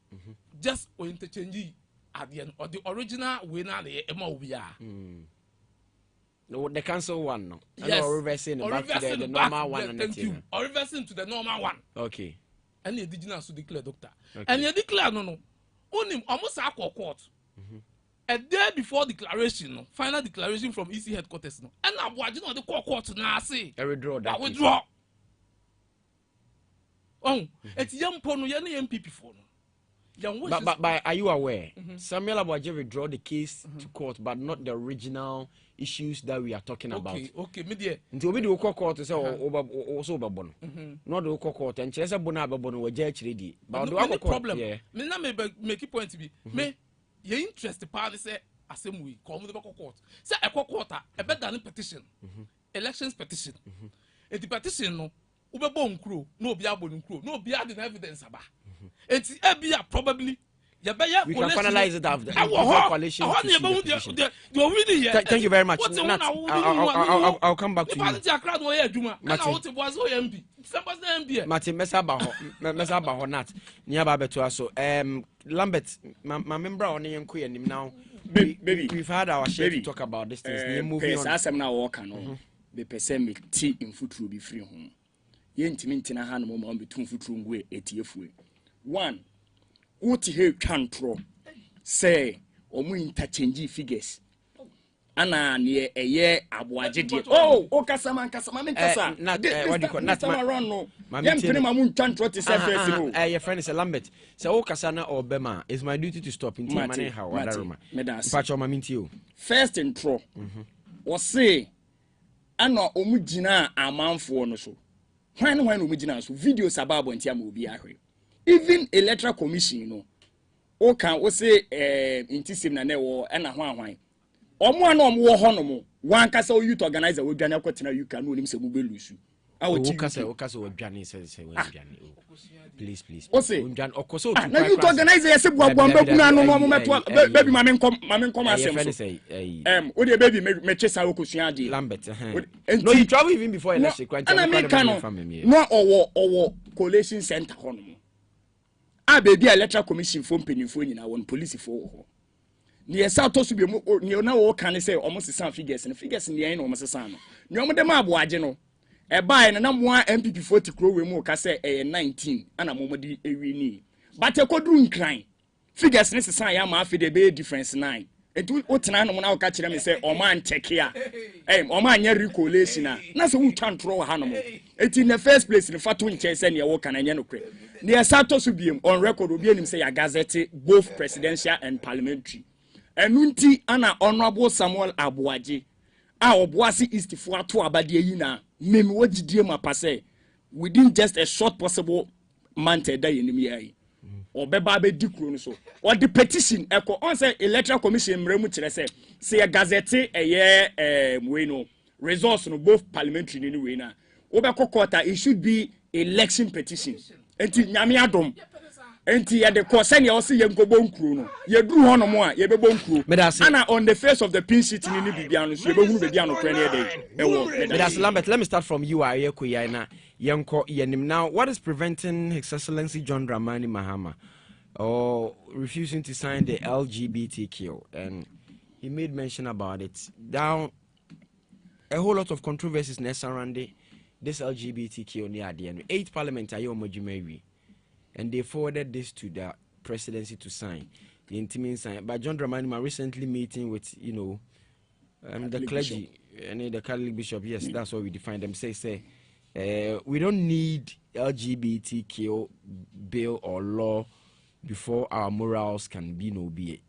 Just or interchange at the end, or the original winner, the MOBR. No, the council one, no. Yes. Or reversing back to the normal one. Thank you. Or reversing to the normal one. Okay. And the indigenous to declare, doctor. And you declare, no. Only almost a court. A day before declaration, no, final declaration from EC headquarters, no. And I'm watching on the court now. Say, I withdraw that. I withdraw. Oh, it's young Pono, young MPP for no. But are you aware? Samuel Abuaji withdraw the case to court, but not the original issues that we are talking about. Okay, media. Until we do court to say also babono. Not the court and chesa bona babono we judge ready. But the problem. Me na make it point to be. Me your interest the party say asem we come the court. Say a court a better than petition. Elections petition. A petition no ubebo nkro no be abonu nkro no be the evidence aba. It's probably We can finalize it after coalition. Thank you very much. I'll come back to you. Martin, Lambert, my member on the now. We've had our share to talk about this things. Moving on. As I'm now walking, the person me tea in foot will be free home. Yentimint in a hand moment between foot room way 80th way. One, what he control say, or more interchange figures. Ana near a year abuaji. Oh, Okasaman Casaman Casa. Not what you call not around. No, Mamun can't trot to say, your friend is a Lambert. So, Okasana or Bema, it's my duty to stop in money. How I patch on my mint you. First intro or say, Anna Omujina a month for no so. When Omujina so videos about when Tiamu be even electoral commission, you know. O can say, intisim na newo, and a wine. Omo wo honomo wan kasa o youth organizer we dwane akotina you can no nim se mo belusu o kasa we dwane se we dwane please dwane okoso to na youth organizer yese buabuam bakuna no mo meto baby mame nkom asem so o de baby me chesa okosua ade Lambert no you travel even before election no owo collation center honomo a baby electoral commission for penifo nyina won police for near South Tosubi, you know, all can say almost some figures and figures in the end almost a son. No more the Mabuageno. A buy and I'm one MPP 40 crow we more say a 19 and a moment a rini. But a quadroon crying. Figures necessary, I'm after the bay difference 9. And to Otanan when I'll catch them and say, oh man, take here. Oh man, your recollection. That's who can't throw a hanimal. It's in the first place in the Fatun chase and your walk and a crate. Near South Tosubi on record will be him say a gazette, both presidential and parliamentary. Enunti ana honorable Samuel Abuaji a Obuasi East for to abadie yina memi wagidie mapase within just a short possible month that enemy ai obeba be dikro no so or the petition eko on say electoral commission mremu kire say a gazette we no resource no both parliamentary ni we na obeko court it should be election petition enti nyame adom enti ya de kosen ya osi ye nkobo nkru no ye duru hono mo a ye bebo nkru ana on the face of the pin sheet ni bibia no so ye behunu bibia no kra ne dey Medas Lambert, let me start from you Ayekoya na yenko yenim now. What is preventing His Excellency John Dramani Mahama or refusing to sign the LGBTQ? And he made mention about it. Now a whole lot of controversies surrounding this LGBTQ near the end. 8 parliament are you and they forwarded this to the presidency to sign the intimate sign. But John Dramani recently meeting with the clergy and the Catholic bishop. Yes, that's what we define them. Say we don't need LGBTQ bill or law before our morals can be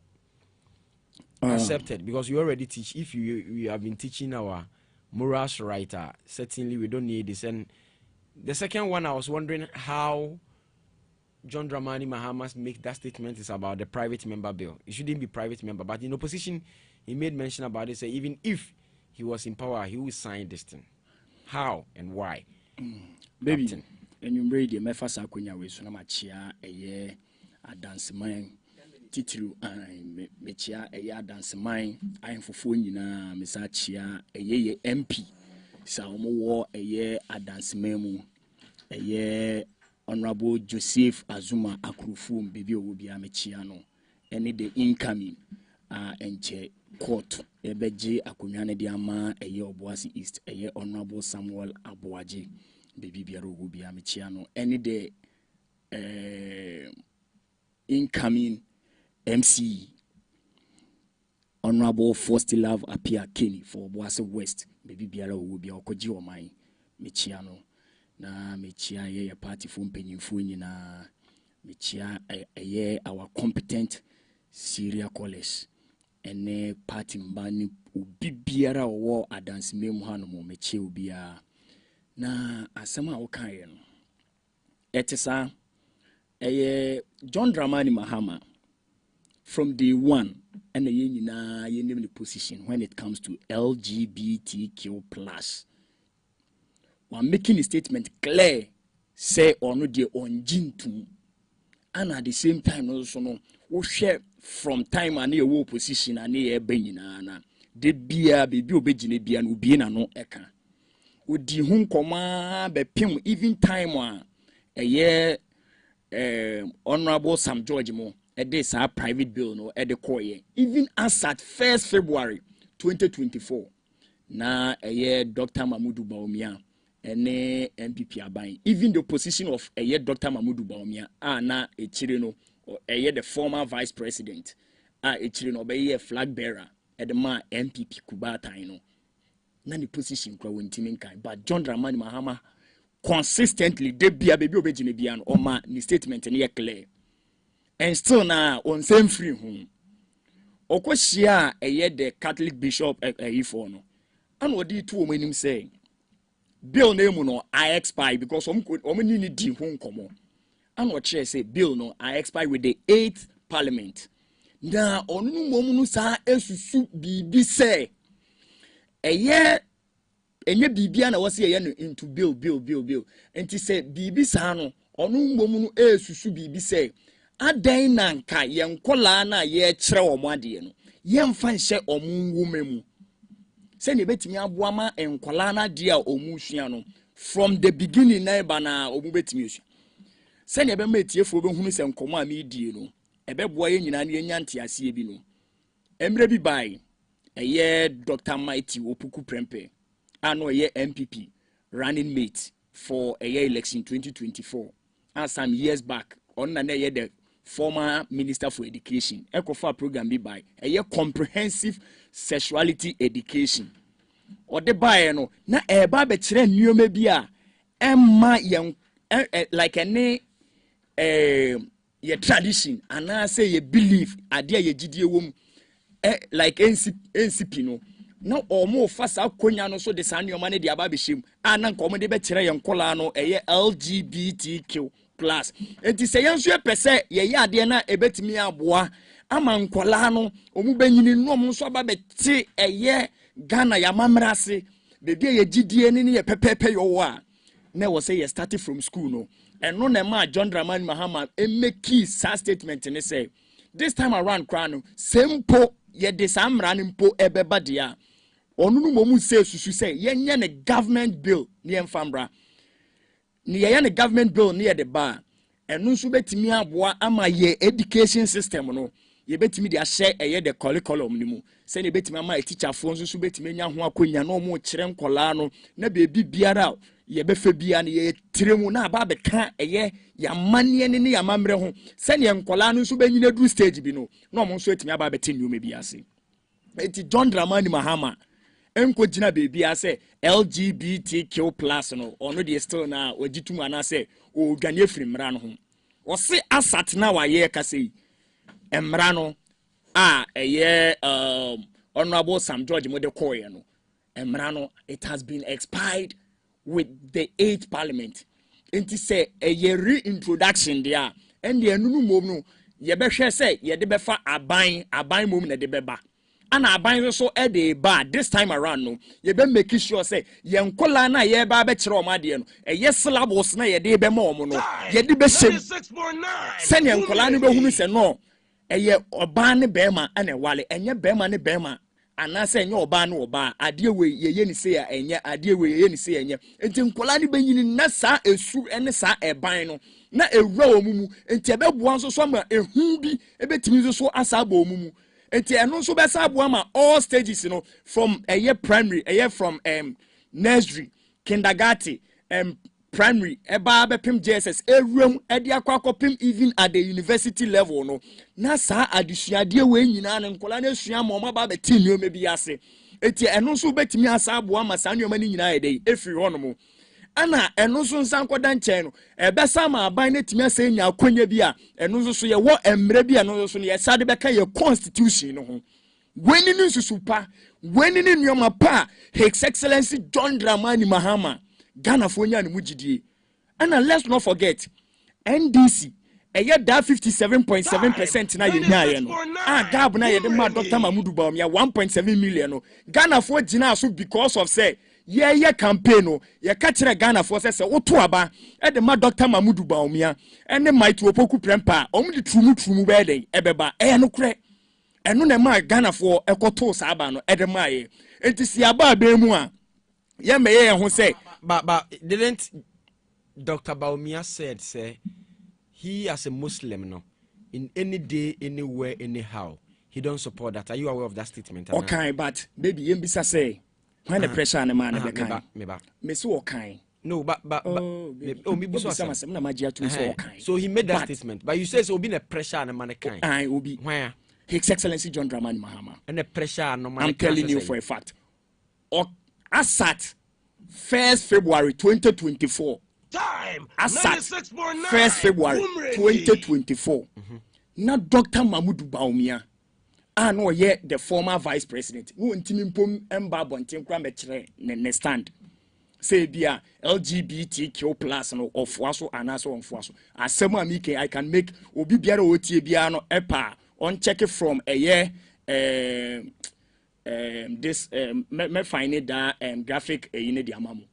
accepted, because you already teach. If you have been teaching our morals right, certainly we don't need this. And the second one, I was wondering how John Dramani Mahama make that statement is about the private member bill. It shouldn't be private member, but in opposition, he made mention about it. Say even if he was in power, he would sign this thing. How and why? Baby, and you read the Mefasa Kunya with Sonamachia a year a dance mine. Titru Mechia a year dance mine. I am for Funina, Messachia a year MP. Saumo war a year a dance memo a year. Honorable Joseph Azuma Akrufum baby will be a mechiano. Any the incoming and court ebeji akunyane diama a year Obuasi East a year Honorable Samuel Abuaji baby biaro will be a mechiano. Any the incoming MC Honorable First Love appear Kenny for Obuasi West baby biaro will be a okoji o mai mechiano. Na mechia ye party from penyimfo nyina mechia ye our competent Syria college ene party mbani obibiara wo adanse memu hanomo mechia obia na asema wo kan ye no etisa John Dramani Mahama from day one and ye nyina ye name the position when it comes to LGBTQ+. We're making a statement clear, say or no de on jintum and at the same time also no we share from time and a war position and a benina de bia baby obejine bia no bie na no eka odi hu nkoma be pim even time a year honorable Sam George mo this our private bill no at the koye even as at 1st February 2024 na a year Dr. Mamudu Bawumia ene MPP aban even the position of a year Dr. Mamudu Bawumia na a chirino or a year the former vice president a chirino be a flag bearer at the ma MPP Kubata no na the position kwa wentimi nkai but John Dramani Mahama consistently de bia baby obejine bia no ma ni statement ne clear and still now on same free home okoshia a year the Catholic bishop ifo no and what did two women say bill name no I expire because omni ni di ho nkomo and what say bill no I expire with the 8th parliament na onu mom no sa esusu bibi say a year enye bibia na wose ye no into bill enti say bibi sa no onu mom no esusu bibi say adan na nka ye nkola na ye kire omo ade no ye mfa nhye omo nwumemu se ne betimi aboa ma enkola na de a omu sua no from the beginning na ba na omu betimi sua se ne be ma etiefo be hunu se nkomo a me die no ebe boa ye nyina na enya ntiase bi no emre bi bai eye Dr. Mighty Opuku Prempe ano eye MPP running mate for a year election 2024 and some years back on na ye the former minister for education ekofa program bi by a year comprehensive sexuality education or the buy no na eba be kire nneoma bi a emma ye like any ye tradition and I say ye belief ade ye gidie wom like NCP no no omo fasa konya no so de san nneoma ne de aba be shem ana nko mo de be kire ye nkola no eye LGBTQ plus enti se yenso ye pese ye ya ade na ebetimi aboa ama nkola no omu benyini no omu so aba beti eye Ghana ya mamrase bebi ye gidie ni ye pepepe yo wa na wo say ye started from school no and no na ma John Dramani Mahama make sa statement ni say this time around kwano sempo ye de samra ni mpo ebeba dia onu no momu say susu say ye nya ne government bill ni emfambra ni ye ne government bill ni ye de ba enu nso betimi aboa ama ye education system no ye betimi de ahye eye de curriculum ni mu se ne betimi ama teacher fo nso betimi nya ho akonya na omo kire nkola no na bebi biara ye befa bia na ye tiremu na aba beka eye ya mane ne ya mamre ho se ne nkola no nso benyina du stage bi no na omo nso etimi aba beti nneoma bi ase enti John Dramani Mahama enko gina bebi ase LGBTQ+ no ono de still na ogitum ana se o dwane afiri mra no ho o se asat na wa ye ka sei emra no eye honorable Sam George mo de koye no emra no it has been expired with the 8th parliament enti say eye reintroduction there and the enunu mom no ye be hwe say ye de befa aban mom na de beba ana aban so e de ba this time around no ye be make sure say ye nkola na ye ba be kire o ma de no eye syllabus na ye de be ma o no ye de be shem se ne nkola no be hunu se no eye oba ne bema ana wale enye bema ne bema ana se enye oba ne oba ade we ye ni se ya enye ade we ye ni se enye enti nkola ne benyini na sa esu ene sa eban no na ewura omumu enti ebe boa nso so ma ehu bi ebetimi so asa ba omumu enti eno nso be sa boa ma all stages no from a year primary a year from nursery kindergarten primary eba be pim JSS ewuram ede akwa even at the university level no na sa adesuade we nyina ne nkola na sua ma oma ba be tinyo bi ase enti eno nso betimi asa aboa ma sa nyoma ni nyina ede efiri ho no mo ana eno nso nsan koda nchen no ebe sa ma aban na timi asa nya akonya bi a eno nso so ye wo emre bi eno nso so ye sa de be ka ye constitution no ho weni ni susupa weni ni nyoma pa His Excellency John Dramani Mahama Ghana for nya ne mugidie and let's not forget NDC that 57.7% na ye nya no gab na ye de ma Dr. Mamudu Bawumia 1.7 million no Ghana for gina so because of say ye campaign no ye ka kire Ghana for say woto aba e de ma Dr. Mamudu Baumia ene Might Opoku Prempa omdi trumu be den ebeba e no kure eno na ma Ghana for ekoto sa aba no e de ma ye enti si aba be mu a ye me ye ho say but didn't Dr. Baumia said say he as a Muslim no in any day anywhere anyhow he don't support that. Are you aware of that statement? Okay, but baby yembisa say when the pressure on the man be kind. Me so okay. No, but maybe so okay. So he made that statement. But you say so being a pressure on the man kind. I will be where His Excellency John Dramani Mahama. And the pressure on the man. I'm telling you for a fact. Asat 1st February 2024. Time. Asat 1st February 2024. Na Dr. Mamudu Baumia. No, yeah, the former vice president. Who intimimpum emba bontin kwa metre ne stand. Say bia LGBTQ plus no of waso anaso on fuaso. Asema amike I can make obi biara otie bia no epa on check it from a year this me find it that graphic yine di amamu.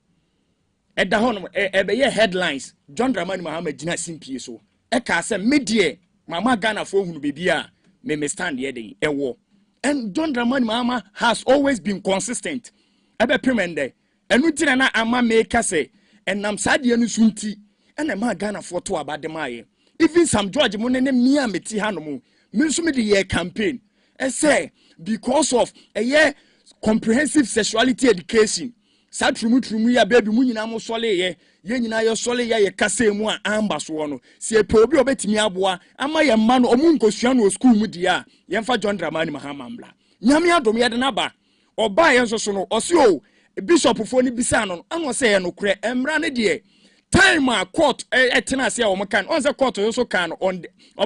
E da hono e be ye headlines John Dramani Mahama gina simpie so. E ka say media mama Ghana for hunu bibia me stand here dey ewo. And John Dramani Mahama has always been consistent. Ebe pemende enu tina na ama make say enam sade anu sunti ena ma Ghana for to abademaye. Even some George mo ne mia meti hanomu me nso me dey campaign e say because of a year comprehensive sexuality education sa trumu ya baby mu nyina mo sole ye nyina ye sole ye kasa mu a amba so no se pe obi obetimi aboa ama ye ma no omu nkosua no school mu dia ye mfa John Dramani Mahama mbla nyame adom ye de na ba oba ye nso so no osi o bishop fo ni bisa no an say ye no kure emra ne de time a court etena se a o kan on say court so kan on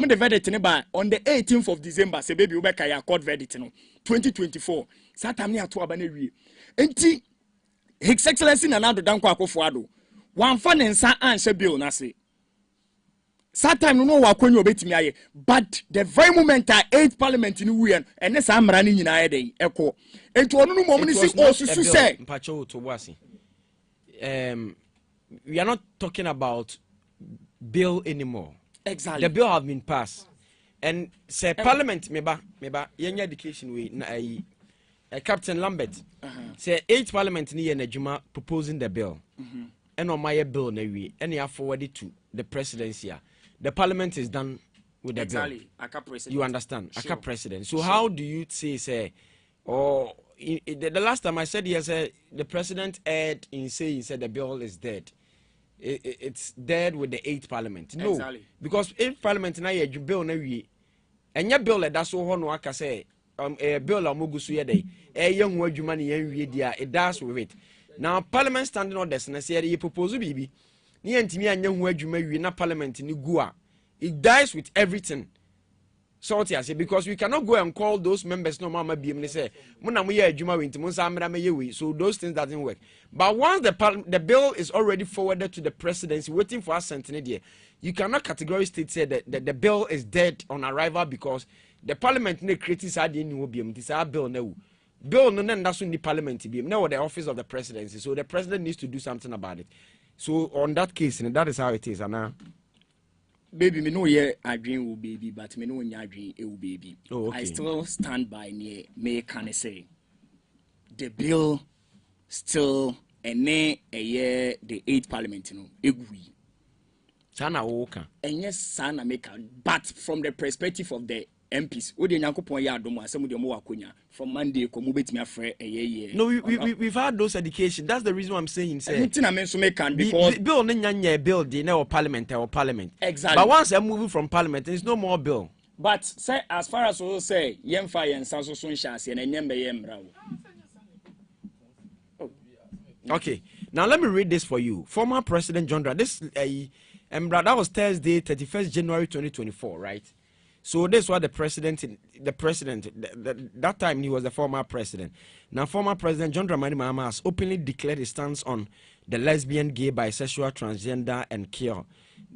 the verdict ne ba on the 18th of December se baby ubeka ya court verdict no 2024 satam ne ato aba na wie enti His Excellency Nana Danko Akufo-Addo wan fa ne nsa anse bill na se satam no wa kwanyo obetimi aye but the very moment that 8th parliament ni wi en sa amra ni nyina aye den eko enti onu no mom ni si osusu say mpacho to Obuasi we are not talking about bill anymore. Exactly. The bill have been passed and say parliament meba yenya education we na Captain Lambert say 8th parliament ni na adwuma proposing the bill and on my bill na we and you forward it to the presidency. The parliament is done with the bill. You understand? Sure. Aka president. So how do you say the last time I said yes, the president erred in saying he said the bill is dead. It's dead with the 8th parliament. No, exactly. Because 8th parliament na ye bill na we and your bill that's so no aka say a bill amogusu ye day young adwuma ne yan wie dia it does with it. Now parliament standing orders na say ye propose bibi ni antimi anya hu adwuma wie na parliament ni gua it dies with everything. So because we cannot go and call those members no mama be say muna mo ye adwuma we ntimo nsa amra me we, so those things doesn't work. But once the bill is already forwarded to the presidency waiting for assent in there, you cannot categorically state say that the bill is dead on arrival because the parliament ne create side any will be this bill no that's in the parliament be now the office of the presidency, so the president needs to do something about it. So on that case that is how it is. And baby, me know ye adwin will baby, but me know when adwin e will baby. Oh, okay. I still stand by me. Me can say the bill still a year the 8th parliament egui. Sana woka. Yes, sana make but from the perspective of the MPs, we didn't yankopon ya domo asem de mo wakonya from Monday ko mo betimi afre eye. No, we've had those education. That's the reason why I'm saying say. Because bill no bill dey na parliament or parliament. Exactly. But once I'm moving from parliament, there's no more bill. But say as far as we say, yemfa yensa so nhyase na nyembe yemra. Okay. Now let me read this for you. Former President John Dramani, this that was Thursday, 31st January 2024, right? So this was the president, that time he was the former president. Now former President John Dramani Mahama has openly declared his stance on the lesbian, gay, bisexual, transgender and queer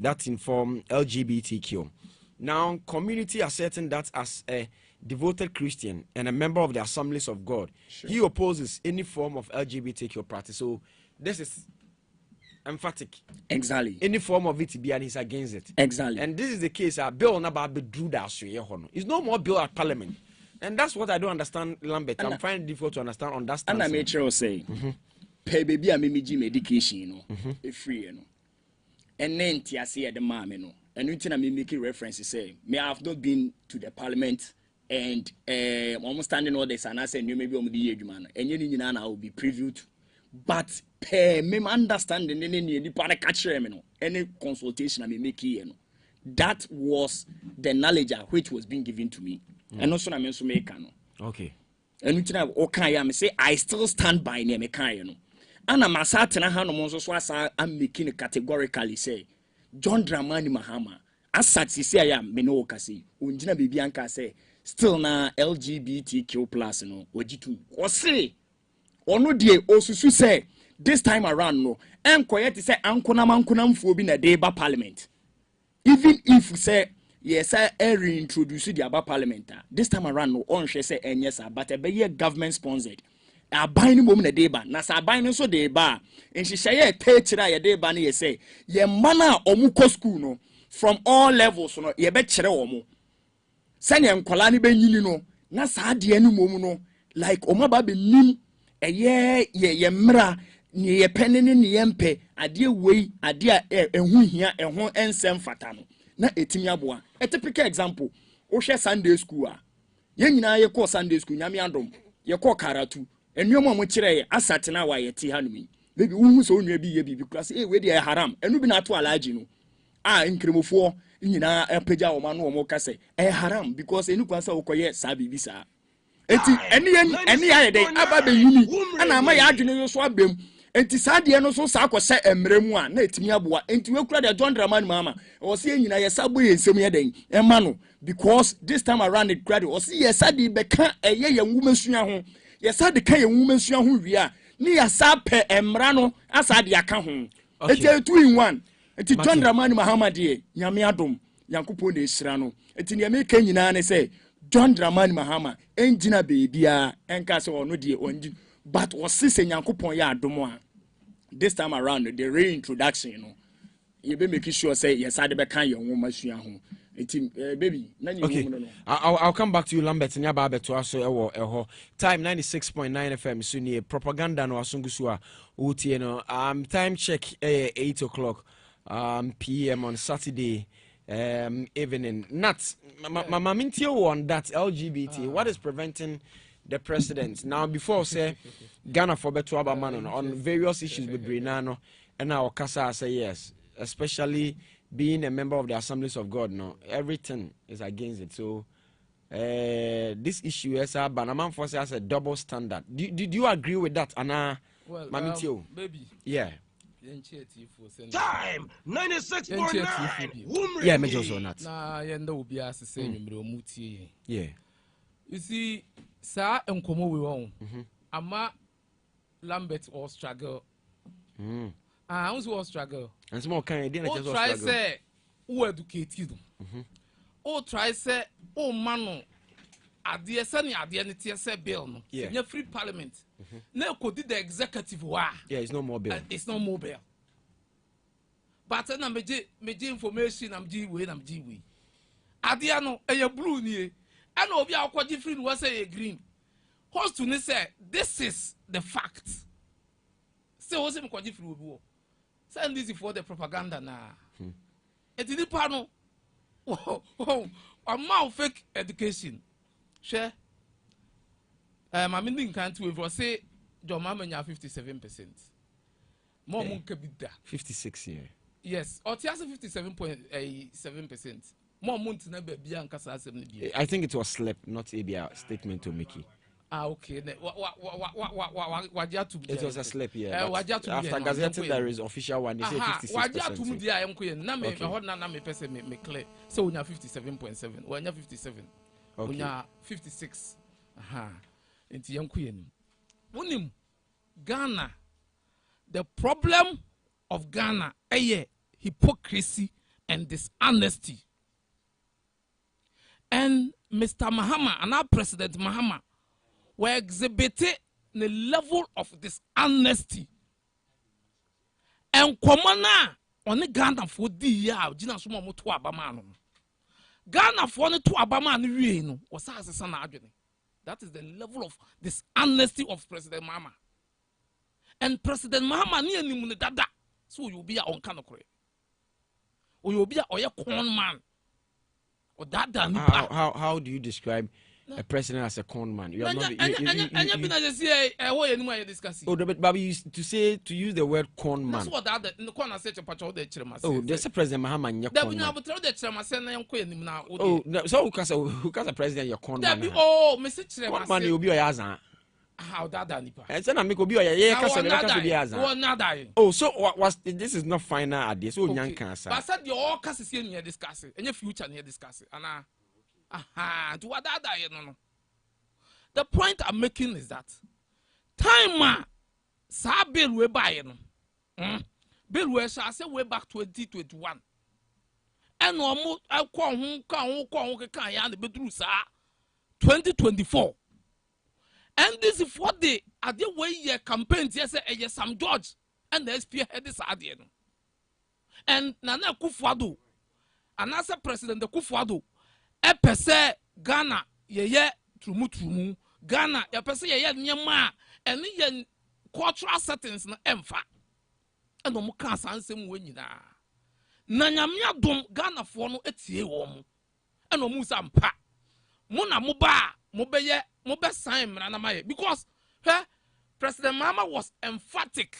that inform LGBTQ. Now community are certain that as devoted Christian and a member of the Assemblies of God. Sure. He opposes any form of LGBTQ practice. So this is emphatic. Exactly. Any form of it, and he's against it. Exactly. And this is the case. Bill Nababe drew that. It's no more bill at Parliament. And that's what I don't understand, Lambert. I'm finding it difficult to understand on that stance. And I made sure say, pay baby a mimiji medication, you know, free, you know. And then Tiasi at the mom, you know. And you know, me making references say, may I have not been to the Parliament and almost standing all this and I said, you maybe on the age man, and you know, I will be previewed. But pay me understanding any part of catch any consultation I may make here, you know. That was the knowledge which was being given to me. And also I mean to make okay. And you know, okay, I say I still stand by near me, you know. And I'm a certain I'm making a categorically say John Dramani Mahama. As such, say I am Menokasi. Unjina Bibianka say still na LGBTQ plus no Ojitu. Or say or no dear Osusu say this time around no. And quiet say Ankunam for being a deba parliament. Even if we say yes, I reintroduce the Aba Parliament. This time around, no on she say and yes, but a be government sponsored. A buying woman a deba, Nasa buying so deba, and she say a teacher a deba ni say, ye mana omuko school no from all levels no ye bet chere omo. Sanya nkwalani be nyini no, nasa adi enu momu no, like omaba be nim, ye mra, ni ye penini ni yempe, adie wei, adie ehun hia, ehun ensem fatano. Na etimi aboa a typical example o hwe Sunday school a ye nyina ye call Sunday school nyame adom ye call karatu enuomo mo kire ye asatena wa ye ti hanumi maybe wu so onwa bi ye bi class we dey haram enu bi na to alaji no nkremofo nyina apagya wo ma no mo ka say haram because enu kwan say okoye sa bibi sa enti eni ya dey aba be yuni ana ma ya adwene yo so abem enti saade no so sa akose emremu a na etimi aboa enti we kura de John Dramani Mama o se nyina ye sabo ye nsem ye den ema no because this time around it grade o se ye sade be ka eye ye nwumasua ho ye sade ka ye nwumasua ho wi a ni ya sa pe emra no asade aka ho enti 2 in 1 enti John Dramani Mahama de nyame adom yankopon de esira no enti ne me ka nyina ne se John Dramani Mahama engina beebia enka se ono de onji but o se yankopon ya adom a this time around the reintroduction, you know, you be making sure say yes, I be can your woman baby. Okay, I'll come back to you, Lambert. Nyaba to us time 96.9 FM. Sunni propaganda no asungusua uti no. Time check 8 o'clock PM on Saturday evening. Nuts. Mama mintio on that LGBT. What is preventing the president now before say Ghana for better man on various issues with Brinano and now Kasa say yes, especially being a member of the Assemblies of God. No, everything is against it. So this issue is a Banaman for as a double standard. Did you agree with that, Anna? Well, baby, yeah. Time 96.9. Yeah, major so not. Nah, you know, be as the same. Yeah. You see. Sir, and come we won. Ama Lambert or struggle. Also struggle. And small kind of oh, try say, who educate you? Oh, try say, oh, mano. At the sunny at the end, say bill. No, yeah, free parliament. Now could the executive wa? Yeah, it's no more bill. It's no more bill. But then I'm information. I'm G way. At the end, a blue near. And Obi Akwa different was a green. Host to say this is the fact. Say what's him different will send this for the propaganda now. It did panel. Oh, a mouth fake education. Share. I'm in country with say your mama 57%. More moon could be that 56 year. Yes, or 57.7%. More months never be on Casa. I think it was slept, not a statement to Mickey. Okay. It was a slip, yeah. After gazetting, there is official one. They say 56%. So we are 57.7. We are 57. We are 56. Into young queen. Ghana. The problem of Ghana is hypocrisy and dishonesty. And Mr. Mahama and our President Mahama were exhibiting the level of this honesty. And Komana on the Ghana for the year, Gina Sumo to Abamano. Ghana for the to Abaman was as a son. That is the level of this honesty of President Mahama. And President Mahama near Nimunedada, so you'll be on Kanokre. Or you'll be a corn man. Or that how do you describe a president as a con man? You are not. Oh, but Babi used to use the word con man. That's what the corner said to patrol the chairman. Oh, there's a President Mahama and your con man. Oh, so who can a president your con man? Oh, Mr. Chairman, con man you'll be a yazan. How that nipa? And then I make obi oh, so what was this is not final at this. Oh, young cancer. But said your all cases here discussing, and your future near discussing. And to what that no. The point I'm making is that time sa bill we buy bill we shall say way back 2021. And almost I can yan the bedroom sa 2024. And this is what they are the way your campaigns yes Sam George and the spearhead this idea. And Nana Kufuado and as a president the Kufuado epese Ghana ye trumu Ghana epese ye nyama and ye cultural settings na emfa and no ka sansem we nyina na nyamia dom Ghana fo no etie wo mo and no mu sampa mo na mo ba mo beye sign because President Mahama was emphatic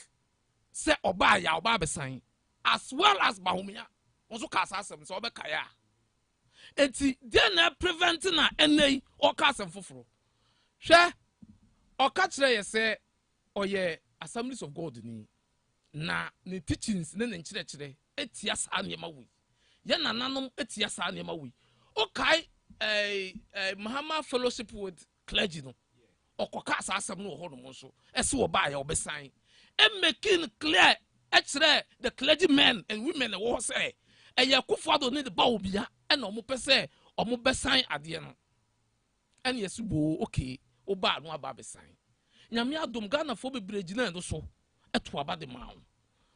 say oba ya oba be sign as well as Bahumia also kasa asem so oba kaya enti dey na preventing na NA or kasem foforo hwe oka kire ye say oye Assemblies of God ni na ne teachings ne nkire etia sa niema wi ye nananom etia sa niema wi okay Mahama fellowship with clergy no okoka asasem no ho no so ese wo ba ya obesan and making clear actually the clergymen and women wo say eye Kufuado need ba obia and omo pese omo besan ade no and yesubo okay oba no aba besan nyame adom Ghana fo bebrejina no so eto aba de mawo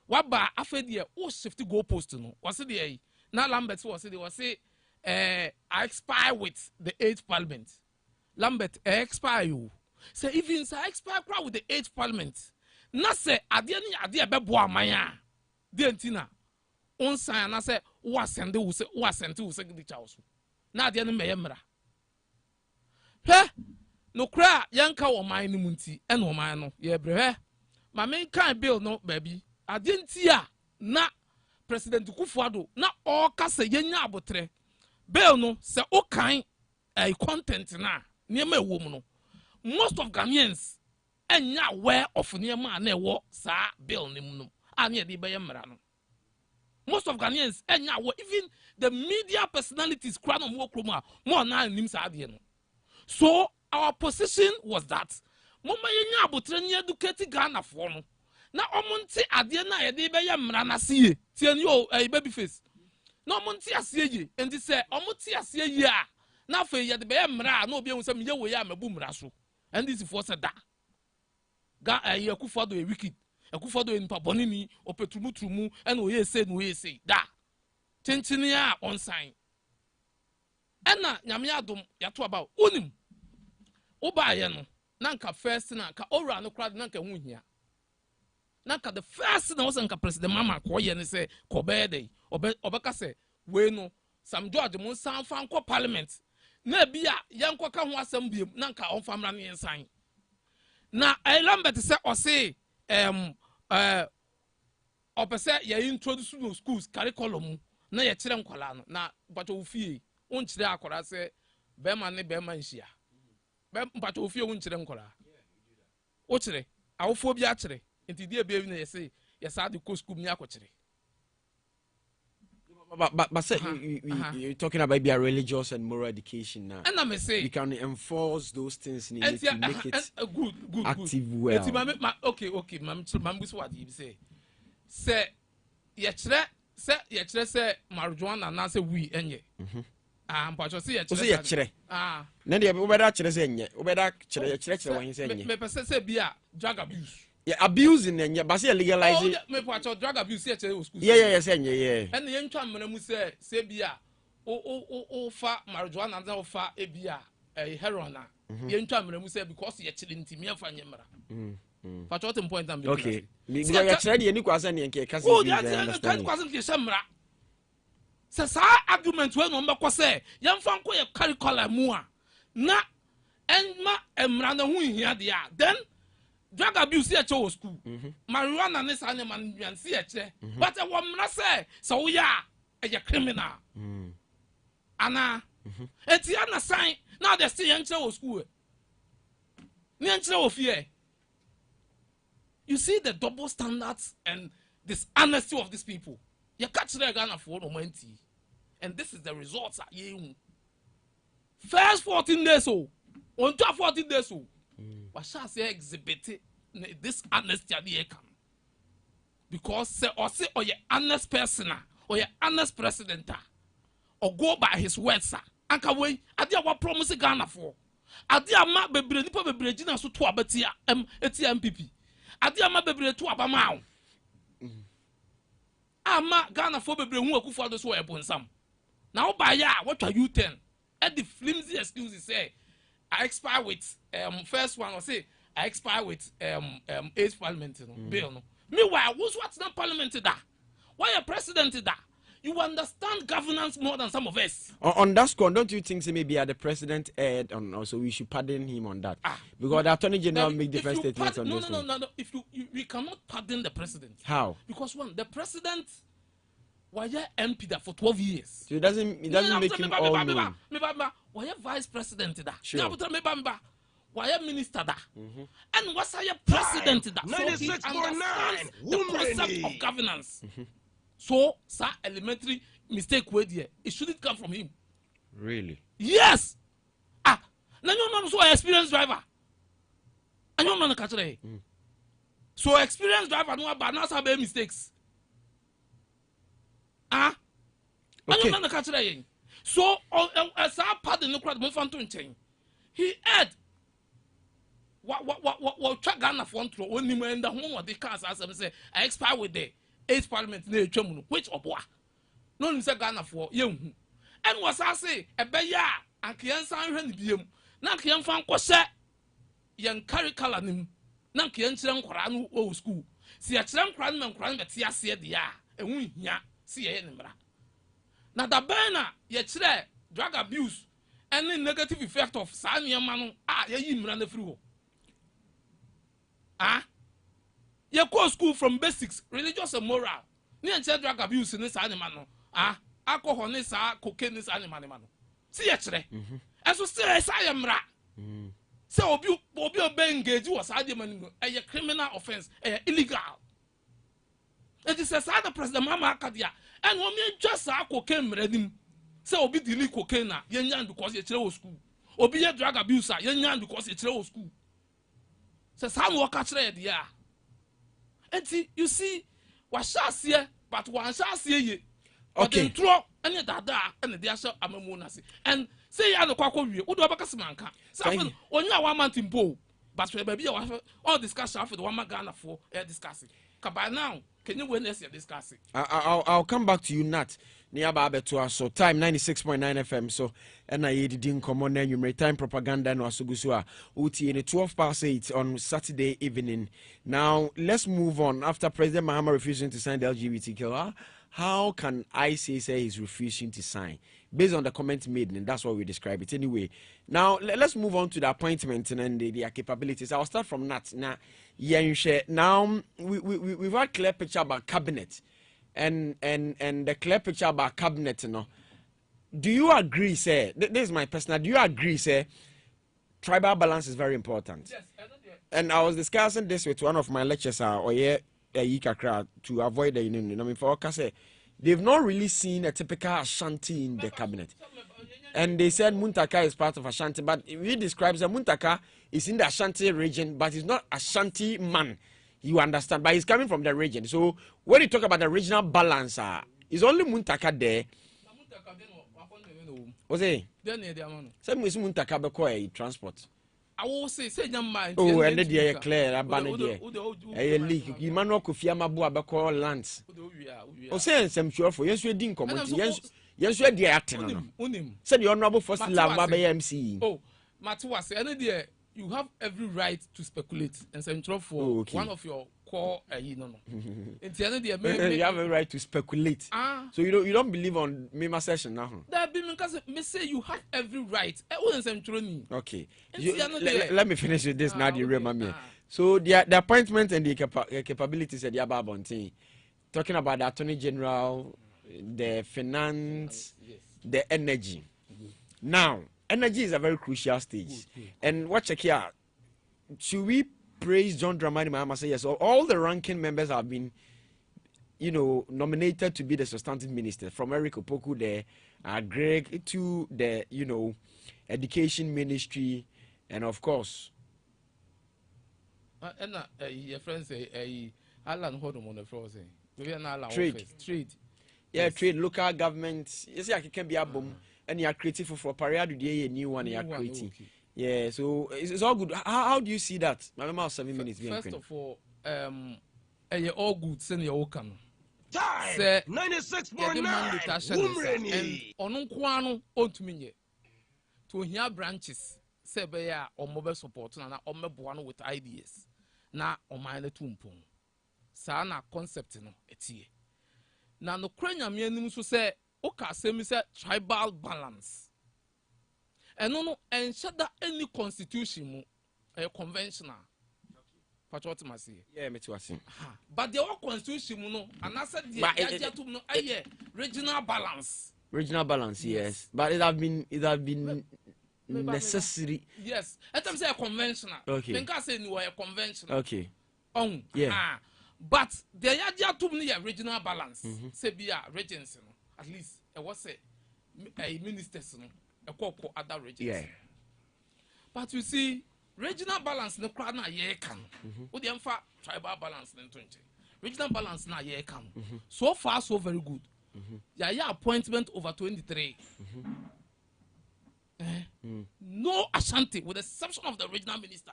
waba afedie o shift goal post no wase de na Lambert wase de wase I expire with the 8th Parliament. Lambert, I expire you. So even I expire with the 8th Parliament. Na say ade bebo amanya. De ntina. On sign na say wa sende wo signature so. Na ade no meyemra. No kra yanka wo man ni munti ene wo man no ye bre ma men kan bill no baby. Ade ntia na President Kufuado na all kasa yenya abotre. Bill no say okay content na niema ewo mu no most of Ghanaians enya aware of niema na ewo sa bill ni mu no ani de be yemra no most of Ghanaians enya aware even the media personalities kra no mo krom a mo na nim sa ade no so our position was that mama yenya abotre ni educate Ghana for no na omonti ade na ye de be yemra na sie tie ni o Babyface no monti asie ye enti se omonti asie ye a na fe ye de be mra na obi ehun se me ye wo ye amabu mra so and this for se da ga ye Kufuado e wicked Kufuado e npa bonini opetumutumu and o ye say no ye say da tinchini a on sign ena nyame adom ya to about onim oba ye no na nka first na nka owra no crowd na nka hu hia na nka the first na was nka President Mahama ko ye ne say ko be dey obeka say we no Sam George mon san fan ko parliament na bia yanko ka ho asem biem na nka on famra ne nsan na Lambert say o say opese ye introduce no schools curriculum na ye kire nkwala no na mpato ofie on kire akora say be ma ne be ma nhia be mpato ofie on kire nkwala o kire awofo bia kire enti die be na ye say ye sa de ko school mi akokire. But say you're talking about maybe a religious and moral education now. And I'm saying you can enforce those things in to make it good, active well. Okay, what you say? Say, say marijuana na say we enye. mpacho see ye chere na de obeda chere se enye obeda chere wan se enye me pese se bia drug abuse abuse nenye ba se legalize me mpacho drug abuse ye chere school yeah se enye and ye ntwa mmana mu se bia o fa marijuana na o fa ebia heroin na ye ntwa mmana mu se because ye chere ntimi afa nyemra but what point am okay ni ye chere de ni kwasa ne nke kasa oh ya kan kwasa nke shemra se sa argument we no mbekọ se yemfa nko ye curriculum mu a na enma emra na hu hia de a then drug abuse ye cho school marijuana ne sa ne man se ye che but e wo mra se so ya e criminal ana eti ana sign now they still enter school ni enter ofie. You see the double standards and dishonesty of these people. You catch the Ghana for no money, and this is the results. First 14 days, on top 14 days, what shall say exhibit this honesty at the come? Because say or your honest person or your honest president or go by his words, sir. Anka way, I did what promise Ghana for. I did a map be bridging us to abatia MPP. Adi ama bebre to abama ama Ghana for bebre hu akufo ado so ebonsam na wo ba ya what are you 10 at the flimsy excuses say I expire with first one or say I expire with 8th parliament bill no meanwhile who's what's not parliament da why a president da you understand governance more than some of us. On that score, don't you think maybe the president aired on also we should pardon him on that? Because the attorney general make different statements on this. No. If we cannot pardon the president. How? Because one, the president was MP that for 12 years. So it doesn't make him all known. Why vice president da? Sure. Why minister da? And what's a president da? So he understands the concept of governance. So, sir, elementary mistake where there, it shouldn't come from him. Really? Yes. Now you know so experienced driver. And you know catch it. So experienced driver no but not have mistakes. And you know catch it. So as a part the crowd move on to change. He had what track Ghana for through when him and the home of the cars as I say I expire with the 8th parliament na etwam which obwa no nim say Ghana for yehu and was I say ebeya ankian san hwe ne biem na ankian fa nkose yen curriculum nim na ankian kire nkora no o school si ya kire nkora no nkora no beti ase de a ehun hia si ye ne mra na da bana ye kire drug abuse and the negative effect of sa niam no ye yi mra na firi ho you go school from basics, religious and moral. Ni and drug abuse in this animal. Alcohol ni sa cocaine this animal. See actually. And so still I am ra. So obi engage was a criminal offense, illegal. It is a side of President Mama Akadia. And when me just a cocaine ready. So obi dili cocaine na yenyan because you chile school. Obi a drug abuser yenyan because you chile school. So some work actually there. And you see, what shall see, but one shall see ye. Okay. Throw any dada and the Asha Amamunasi. And say, I know Quaco, Udabakasamanka. Something on your 1 month in Bo, but we may all discussion after the one Ghana for discussing. By now, can you win this? Discussing? I'll come back to you, Nat. Nearby to us, so time 96.9 FM. So, and I didn't come on you may time propaganda no asugusua uti in 12:08 on Saturday evening. Now, let's move on. After President Mahama refusing to sign the LGBTQ, how can I say he's refusing to sign? Based on the comment made, and that's what we describe it anyway. Now, let's move on to the appointment and their capabilities. I'll start from Nat. Now, we've had a clear picture about cabinet. And the clear picture about cabinet, do you agree, sir? This is my personal. Do you agree, sir? Tribal balance is very important. Yes, and I was discussing this with one of my lecturers, to avoid the union. I mean, for say they've not really seen a typical Ashanti in the cabinet, and they said Muntaka is part of Ashanti, but we describe that Muntaka is in the Ashanti region, but he's not Ashanti man. You understand, but he's coming from the region. So when you talk about the regional balance, is only Muntaka there? Was it? Then the amount. Some is Muntakabako transport. I will say young man. Oh, and the clear abandoned a leak. You man walk with Yamabu Abako lands. Oh, say some sure for yes, we didn't come. Yes, we are the acting. Said the honorable first Lama MC. Oh, Matua say, you have every right to speculate and central for one of your core, you know. You have a right to speculate. So you don't believe on Mima session now. That be because me say you have every right. Okay. Let me finish with this now. So the appointment and the capabilities of the Ababonte, talking about the Attorney General, the finance, the energy. Now, energy is a very crucial stage. And what check here? Should we praise John Dramani Mahama? Say yes. So all the ranking members have been, nominated to be the substantive minister, from Eric Opoku there, Greg to the, education ministry, and of course. And your friends say, Alan Hodom on the floor say, trade. Yeah, trade, local government. You see, I can be a boom. And you are creative for Pariado, a new one you are creating. Okay. Yeah, so it's all good. How do you see that? My mama 7 minutes. First of all, you're all good. Send your own. Time 96.9. And on Kwano on to me to hear branches. Say be or mobile support and on one with ideas. Na on my tumpon. Sana concept no etie. Na no krenya me so say Oka semi say tribal balance. And no and shada any constitution a conventional. What must say? Yeah, me too. But the constitution no and I said the regional balance. Regional balance, yes. But it have been necessary. Yes. Let them say a conventional. Okay. Then can say you are a conventional. Okay. Yeah. But the idea to me a regional balance. Say be a regency. At least it was a ministers a couple other regions. Yeah. But you see, regional balance no crowd na ye can. What the tribal balance in 20. Regional balance na ye can. So far, so very good. Yeah, appointment over 23. No Ashanti, with the exception of the regional minister.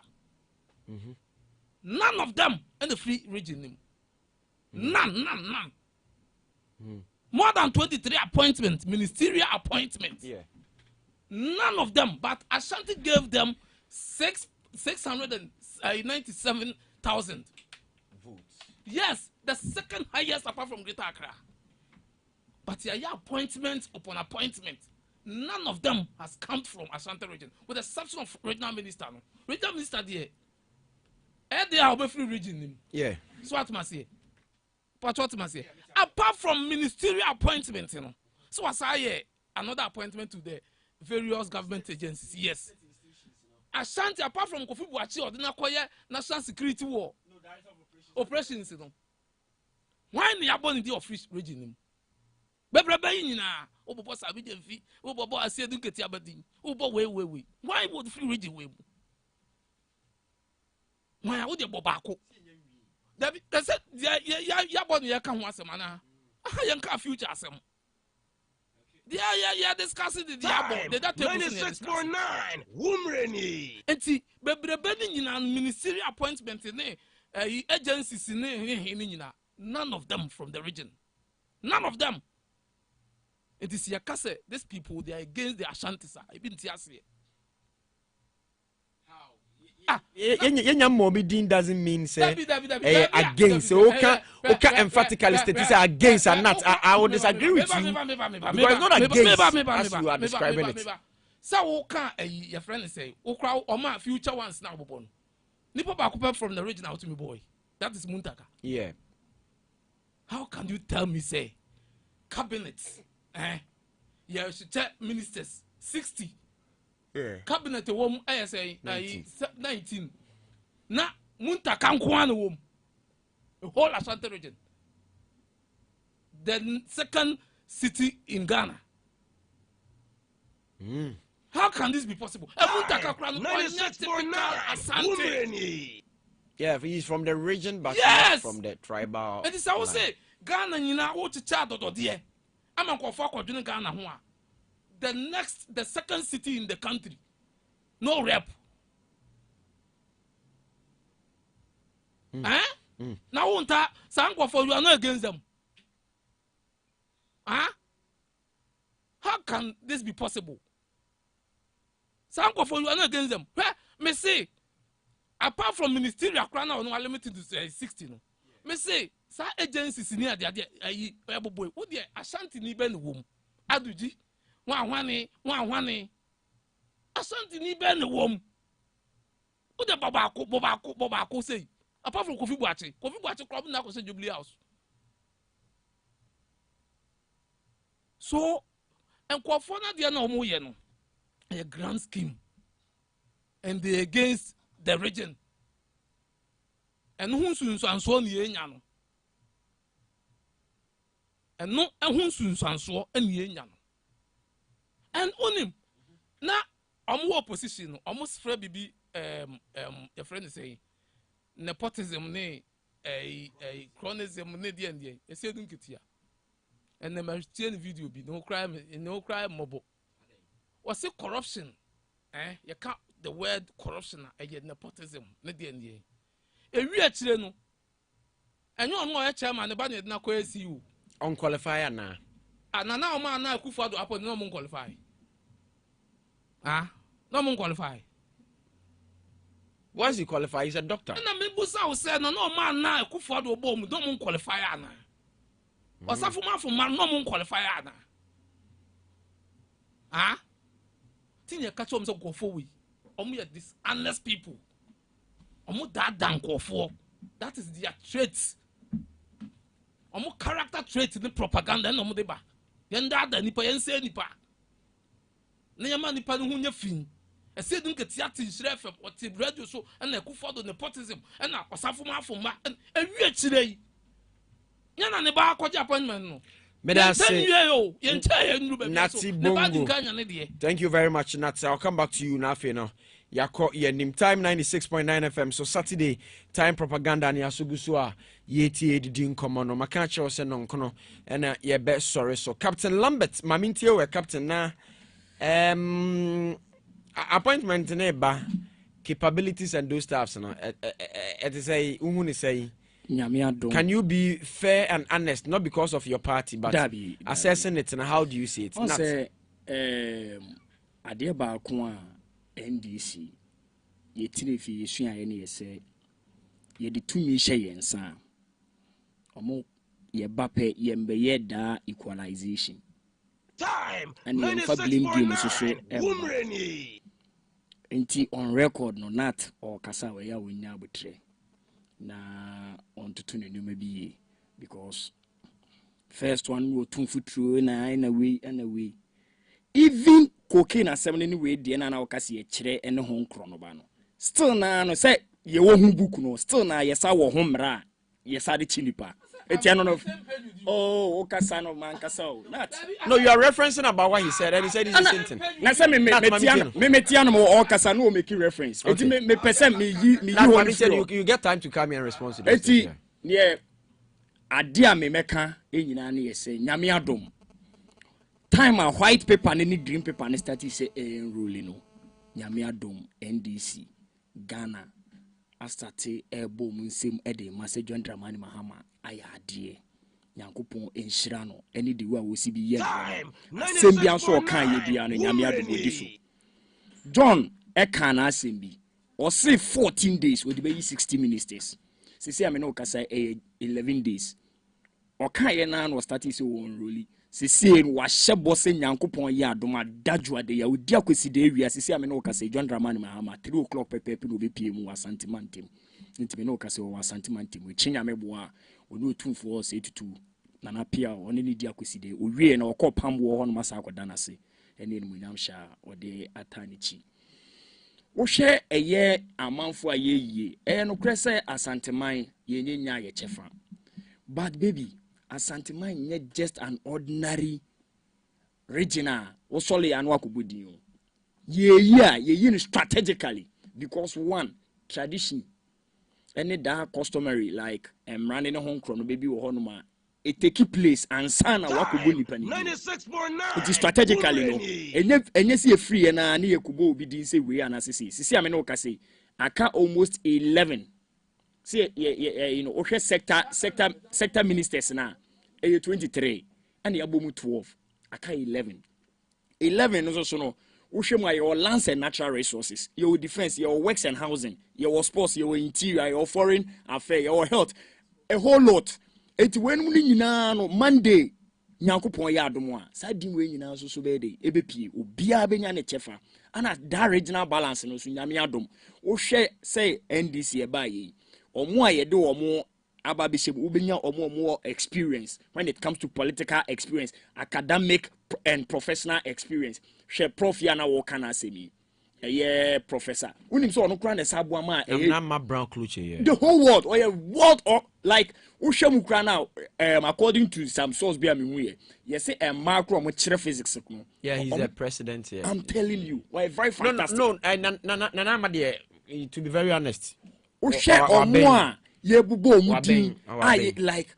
None of them in the free region. None. More than 23 appointments, ministerial appointments. Yeah. None of them, but Ashanti gave them 697,000 votes. Yes, the second highest apart from Greater Accra. But yeah, appointment upon appointment. None of them has come from Ashanti region, with the exception of regional minister. No? Regional minister there, they are free region. Yeah. So what must say? But what must say? Apart from ministerial appointments, so I say another appointment to the various government agencies. Yes. Ashanti, apart from Kofi Buachi or the national security war operations, why in the abon in the office region? Obo sabi dem fi obo asiedu keti abadin obo we why would free region we why would the bobako that said ya bon ya kan ho asem na ya nka future asem yeah discussing the diabo the that 96.9 Wumreni enti bebrebe ni nyina ministerial appointment ne agencies ne nyina none of them from the region, none of them. It is Yakase, these people, they are against the Ashantis. I didn't see how. Yenya doesn't mean say against. Okay, emphatically state say against and not. I would disagree with you because it's not against as you are describing it. So your friend say, "Okra Oma future ones now born." Nipo bakupe from the region out to me boy. That is Muntaka. Yeah. How can you tell me say cabinet? Yeah, she check ministers 60. Yeah. Cabinet wom say 19. Na Muntaka nkwana wom. The whole Ashanti region. The second city in Ghana. How can this be possible? Muntaka 96.9 Yeah, he's from the region, but yes! Not from the tribal. It is I will say Ghana nyina wo chicha dodo de. Ama nkofo akodwene Ghana ho a. the second city in the country. No rep. Now, for you are not against them. How can this be possible? For you are not against them. Me say, apart from ministerial crown, no limited to 60. No. Me say, some agencies near the boy. Who the Ashanti ni ben wom? Aduji, one. Ashanti ni ben wom. Who the Bobako say? Apart from Kofi Buachi club na ko say Jubilee House. So, and Kwafona dia na omo ye no. A grand scheme. And they against the region. And who soon so ni enya no. And no who soon so ni enya no. And onim na omo opposition almost free bibi your friend is saying nepotism ne chronism ne die ndie ese dun kitia and the video be no crime mobile was it corruption you can't the word corruption nepotism ne die ndie ewi akire no enyo no chairman ba ne na ko ACU unqualified na na o ma na akufo do appoint no mo qualify no mo qualify. Once he qualify, he's a doctor. And I mean, Busa said, no man now, Kufa do bomb, don't qualify. Or some man from man, no qualify. Think you catch them so go forward. Only this honest people. Omo that dan go for. That is their traits. Omo character traits in the propaganda no mo deba. Yen da nipa yen say nipa. Na yama nipa no hunya fin. I said, don't get theatre in Shref or Tib Radio so, and I could follow nepotism, and I was half for my and we today. Yana never got appointment. Thank you very much, Nats. I'll come back to you now. Yako nim time 96.9 FM. So Saturday time propaganda ni asugusua yeti edin komono makacha ose no nkono and ye be sorry so Captain Lambert mamintie we captain na appointment neighbor capabilities and those stuffs no it is a uhuni say can you be fair and honest not because of your party but assessing it and how do you see it? Say ade ba ko a NDC yetire fi yesu aye ne yese ye de tumi hye yensa omo ye bape ye mbeye da equalization time and ye fa blame game so enti on record no not or kasa we ya wonya abutre na on to ne numa bi because first one go tun futuro na we even cocaine asem ne we die na wakase ye kire ene ho nkro no ba no still na no say ye wo hu book no still na ye sa wo ho mra ye sa de chinipa etiano no oh okasa no man kasa not no you are referencing about what he said and he said it's the same thing na say me metiano mo okasa no make reference eti me person me you get time to come here and respond to this eti yeah ade a me meka enyina na ye say nyame adom time a white paper and green paper and start say enrolling no nyame adom NDC Ghana astarte ebo munsem ede mase John Dramani Mahama ayade yankopon enhira no eni de wa wosi bi ye sem bia so kan ye bia no nyame adom odi so John eka na asem bi o say 14 days we be 60 ministers say am no kasa 11 days o kan ye na no start say won enrolling sisi en wa hyebo se nyankopon ye adoma dadwo ade ya odi akwesi de ewia sisi ame no kase John Dramani Mahama 3 o'clock pepe no be pm wasantimantem ntime no kase wasantimantem we chinya mebo a oni otumfo se tutu na na pia oni ni di akwesi de owie na okopam wo ho no masa akoda na se ene enu nyam sha ode atanichi wo hwe eye amanfo ayeye no krese asanteman ye nyenya ye chefa but baby Asanteman is just an ordinary regional. Osole anu akubudi. Ye strategically because one tradition, any that customary like running a home chrono baby or honoma it take place and sana wakubo nipa ni. It is strategically no. Enye si free na ne yakubo obi din say we anasisi. Sisi ame no ka say aka almost 11. See you know okay sector ministers na 23 and yabomu 12 aka 11 no so no Ushema your lands and natural resources, your defense, your works and housing, your sports, your interior, your foreign affairs, your health, a whole lot. It's when we no Monday, Nyankopon ya adomwa. Sa di we nyina so be dey ebepie obia benya ne chefa. Ana that regional balance no so nyame adom. Wo hwe say NDC e ba yi. Omo a ye de omo aba be shebu ubenya omo experience when it comes to political experience, academic and professional experience. She prof ya na wo kana semi. Professor. Unim so no kran na sabu ama na brown clutch the whole world or like ushemu kran now according to some source be am you say a macro mo chere physics no. Yeah, he's the president here. I'm telling you. Why very fantastic. No, na to be very honest. Ushe omo a ye bubo omu din like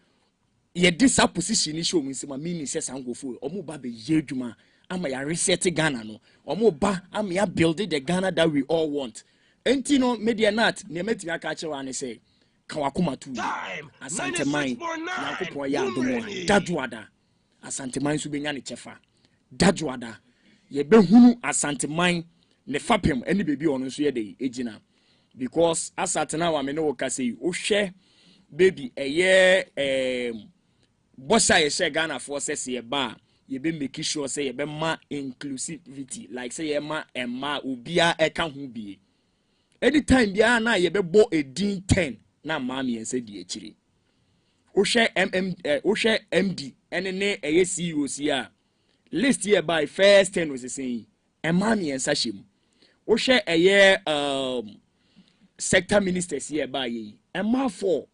ye this position ni show me say ma meaning say sangofo omo ba be ye adwuma ama ya reset Ghana no omo ba ama ya build the Ghana that we all want enti no media nat ne metimi aka chewa ne say kawakoma tu asante man yakopon ya adomo daduada asante man su benya ne chefa daduada ye behunu asante man ne fapem eni bebi ono so ye dey ejina because asate na wa me no ka say o hwe baby bossa ye share Ghana forces ye ba ye be make sure say ye be ma inclusivity like say ye ma emma obia eka ho bie anytime bia na ye be bo edin 10 na ma me ense di akire o share MD ene CEO si a list ye by first 10 was saying emma me ensa shem o share sector ministers here by ye emma 4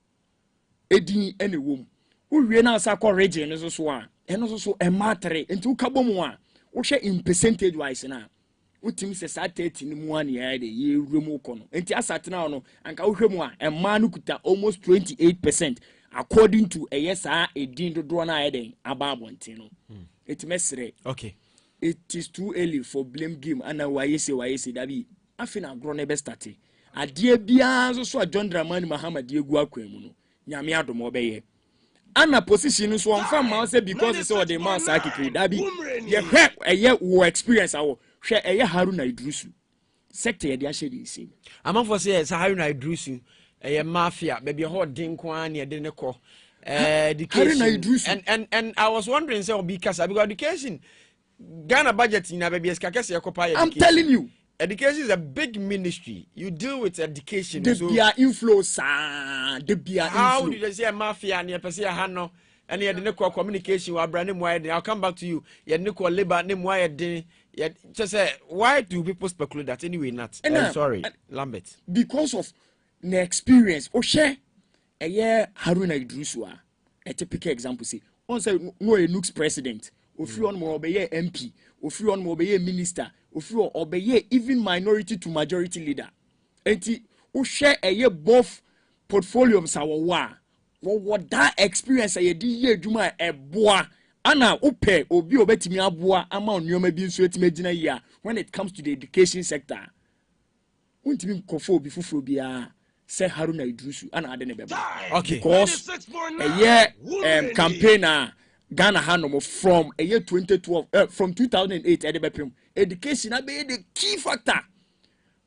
edin ene wom o wie na sa ko region no so a eno so emma 3 enti wo kabo mu a wo hwe in percentage wise na utim se sa 30 ni mu an ya de ye wremu ko no enti asate na no anka wo hwe mu a emma no kuta almost 28% according to sa edin dodo na ya de ababonte no eti mesre okay it is too early for blame game ana waye se dabi afina gro na be start ade bia so John Dramani Mahama de egu akwan mu no nyame adom obeye ana position so on fam ma say because say the man sakiki dabi ye hwe wo experience awo hwe Haruna Idrisu sector ye de ahye de isi amafo say Haruna Idrisu mafia baby ho din kwa na ye de ne ko education and I was wondering say obi kasa because education Ghana budget in baby eskakese yakopa education. I'm telling you, education is a big ministry. You deal with education. The so beer inflows, the beer. How did you say mafia and you say hano and you had communication with brand name? I'll come back to you. You had no labor name. Why just say why do people speculate that anyway? Not. Sorry, Lambert. Because of the experience. Oshe, a year Haruna Idrisu a typical example. Say, on say no a Nux president. Ofi on mo obeye MP, ofi on mo obeye minister, ofi on obeye even minority to majority leader. Enti o share both portfolios sawa what that experience ye di ye adwuma eboa ana ope obi obetimi aboa ama onnyoma bi nso etimi gina ya when it comes to the education sector. Untimi nkofo obi fufuro bia say Haruna Idrisu ana ade ne beba. Okay. Because campaigner Ghana Hanom from a year 2012 from 2008 education be the key factor.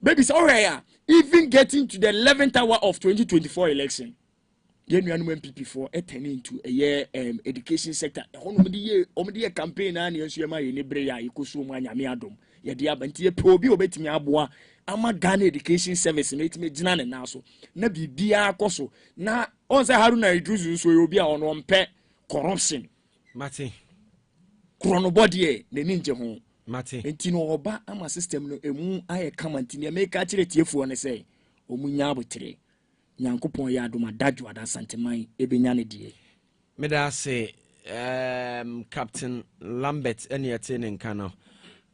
Baby sorry even getting to the 11th hour of 2024 election. Then we are MPP for attending to a year education sector. Omdi campaign na ni enso ma ye ne bre ya ikoso mu anyame adom. Ye dia bantie probi obetimi aboa ama Ghana education service na etimi gina ne na so. Na bibia akoso na on say Haruna Idrisu so ye obi a ono mpe corruption. Mate chronobody ne ninje ho mate enti no oba ama system no emu aye kamanti ne make akire tiefo ne say omunya abotre nyankopon ya adoma dadwo ada santeman ebenya ne die me da say Captain Lambert ene yete ne nka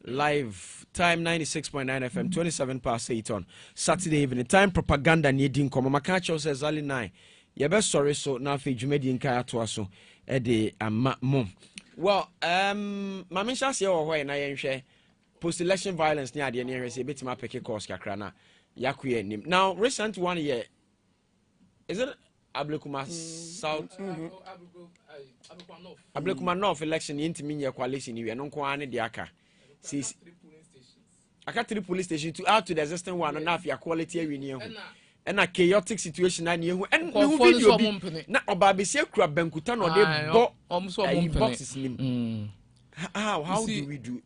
live time 96.9 FM 27 past 8 on Saturday evening time propaganda ne din komo maka cho says ali 9 ye be sorry so na fe dwumadi nka ato aso ede ama mom. Well, mama sha se o ho na yenhwe post election violence ni ade na yenhwe se betima peke course kakra na yakuye nim. Now recent one year is it Ablekuma South Ablekuma North election intimi nye coalition we no nko ane de aka. Says aka 3 police station to add to the existing one na afia quality awini ehu. And a chaotic situation na ehu and video na obabese kura bankuta no de bo boxes nim. How do we do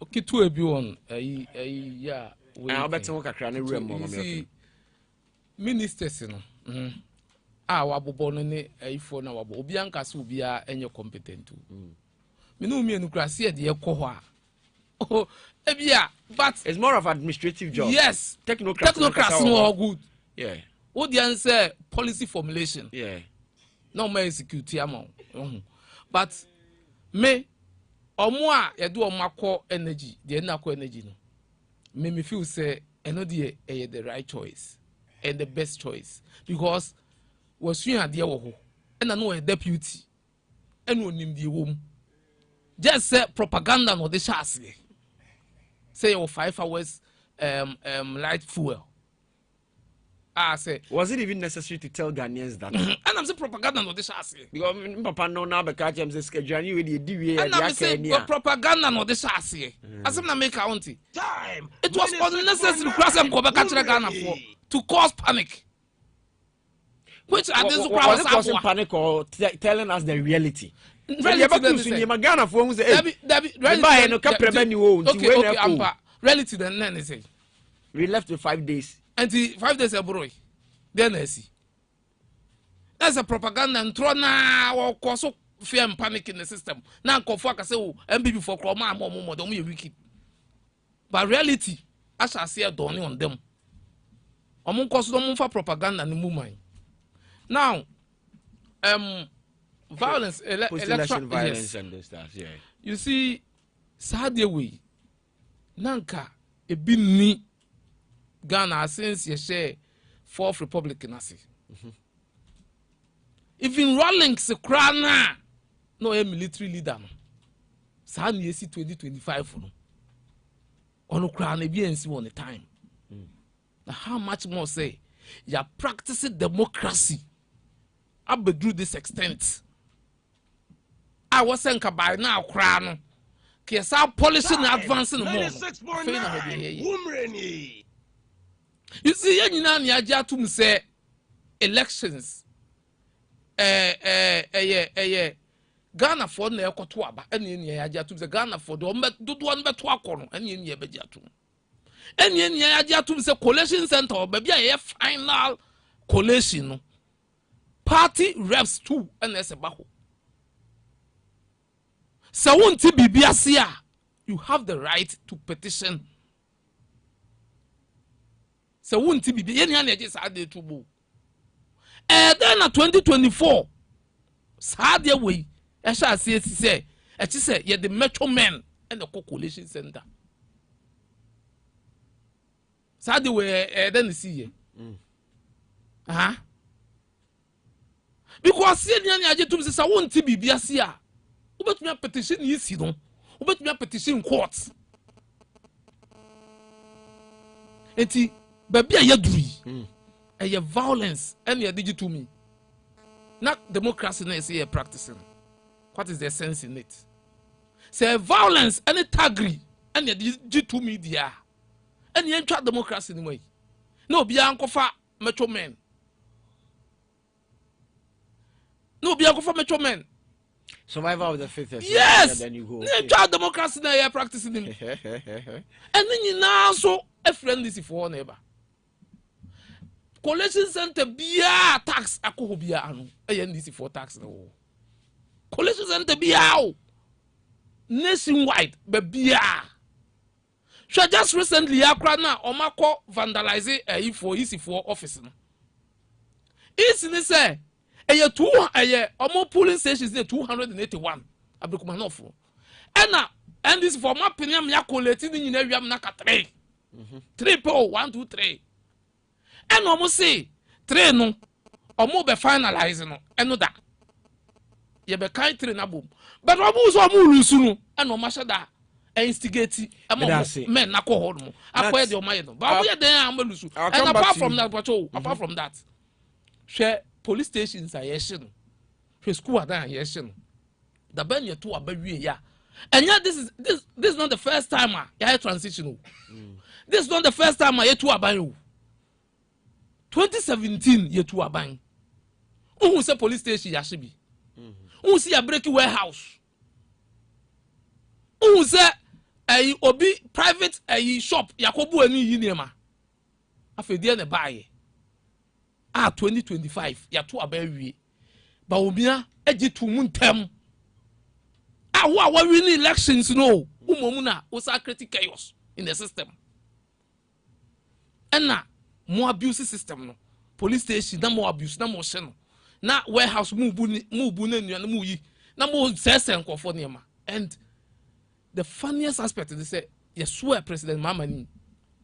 okay to ebi on yeah we better kakra na rem mo ministers no wabobo no ne ifo na wabo obi anka se obi a enye competent me no mi enukrase e de ekọ ho a but it's more of administrative job. Yes, technocrats no all good. Yeah. What the answer policy formulation. Yeah. No more security amount. But me omo a ye do omakọ energy, the enako energy no. Me feel say eno de the right choice and the best choice because was you ade wo ho. And no a deputy. And onim de wo. Just say propaganda no de chase. Say 5 hours light fuel. I say, was it even necessary to tell Ghanaians that? And I'm saying propaganda no this chassis. Because Papa no now because I'm saying schedule you with the DVA. And I'm saying propaganda no this chassis. As I'm not make county. Time. It was unnecessary to cross and go back to Ghana for to cause panic. Which are these was it causing panic or telling us the reality? Reality then say we left with 5 days. And 5 days abroad. Then I see. That's a propaganda and throw now or cause fear and panic in the system. Now Kofaka say MB for Kroma more don't be wicked. But reality, I shall see a dawning on them. Among cause no for propaganda and movement. Now violence, election violence, yes. And this, that, yeah. You see, Saturday way, Nanka, a bini Ghana since you share 4th Republic in Asi. Even Rawlings, a crana, no a military leader. San yesi 2025 for no. On crown a BNC on the time. Now, how much more say you're practicing democracy up to this extent? I was saying by now, crown. Kiss our policy and advancing more. You see, any nan ya to say elections. Ghana for ne ekotoaba eni ya to say Ghana for do one beto akono eni ya bejatum. Eni ya to say collation center baby a final collation. Party reps too and as a baho. So won't be biasia, you have the right to petition. So won't be any just added to boo. And then at 2024, Sadia way, I shall say, yet the Metro Men and the coalition center. Sadia way, then see ye. Because Senior Yajetum says, I won't be biasia. Ubet me petition is no. Ubet me petition courts. Eti baby a yaduri. A violence and you did to me. Not democracy na say practicing. What is the sense in it? Say violence and tagri and you did to me there. And you enter democracy in way. No be uncle for Metro Men. No be uncle for Metro Men. Survival of the fittest. Yes. Then you go. Child democracy na you practicing them. And then you now so a friend is for neighbor. Collection center bia tax ako bia anu. NDC for tax no. Collection center bia nationwide be bia. So just recently akra na omako vandalize e for office no. Isi ni say almost polling stations near 281. Abrikumanofo. And this for my opinion, we are collecting in area naka 3. 3 people, 1, 2, 3. And almost say 3 no, almost be finalizing no, and no that. ye be kind three na bom but obu so omu lusu no and o ma shada instigate men na ko hold mo akoye de o ma ye no but obu ye den am lusu and apart from that share police stations are yeshin no school are yeshin the ben ye to abawie ya and yeah this is not the first time ya transition this is not the first time ye to aban 2017 ye to aban who say police station ya shibi who see a breaking warehouse who say a obi private a shop yakobu anu yinema afedie ne buy 2025 ya to abawie ba obia agi to mu ntem wa win elections no umomu na o create chaos in the system and na more abuse system no police station na more abuse na more sheno na warehouse move na nua yi na mo sese nkofo niema and the funniest aspect is say yes swear president mamani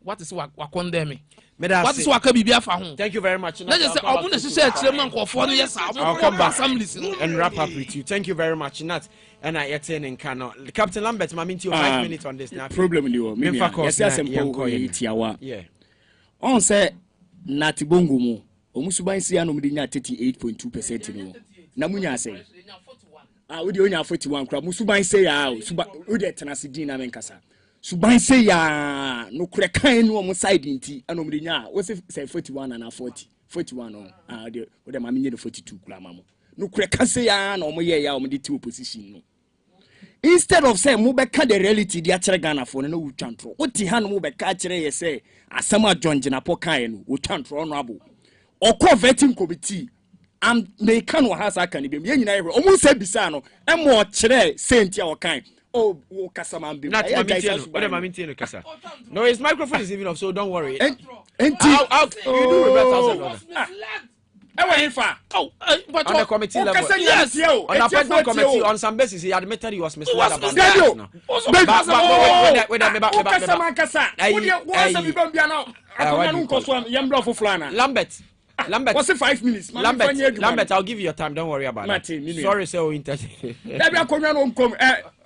what is wa condemn what is wa ka bibia fa ho. Thank you very much. Let's just say omo na share chairman nkofo no yes I'll come back and wrap up with you. Thank you very much Nat and I attend in Kano. Captain Lambert maminti 5 minutes on this now. Problem ni o. Yes asempo yitiawa. Yeah. On say Nat Bongo mu omusuban si anom de nya 38.2% no. Na munya say we dey onya 41 kra musuban say ya suba we dey tenase din na menkasa. Suban say ya no kure kan no omo side nti anom de nya we say 41 and 41 no we dey ma menye 42 kra mamo. No kure kan say ya na omo ye ya omo de ti opposition no. Instead of say mubeka the reality dia kire Ghana for no wutwantro oti ha no mubeka kire ye say asama jonjina po kan no wutwantro no abo okọ vetting committee am make kan wa hasa kan bi me nyina ye omu se bisa no e mo kire senti a okan o kasama am bi not maminti no kasa no his microphone is even off so don't worry enti you do Roberto but on the committee level, yes, on the appointment committee, on some basis, he admitted he was misled about that. Lambert, what's 5 minutes? Lambert, I'll give you your time. Don't worry about it. Sorry, sir.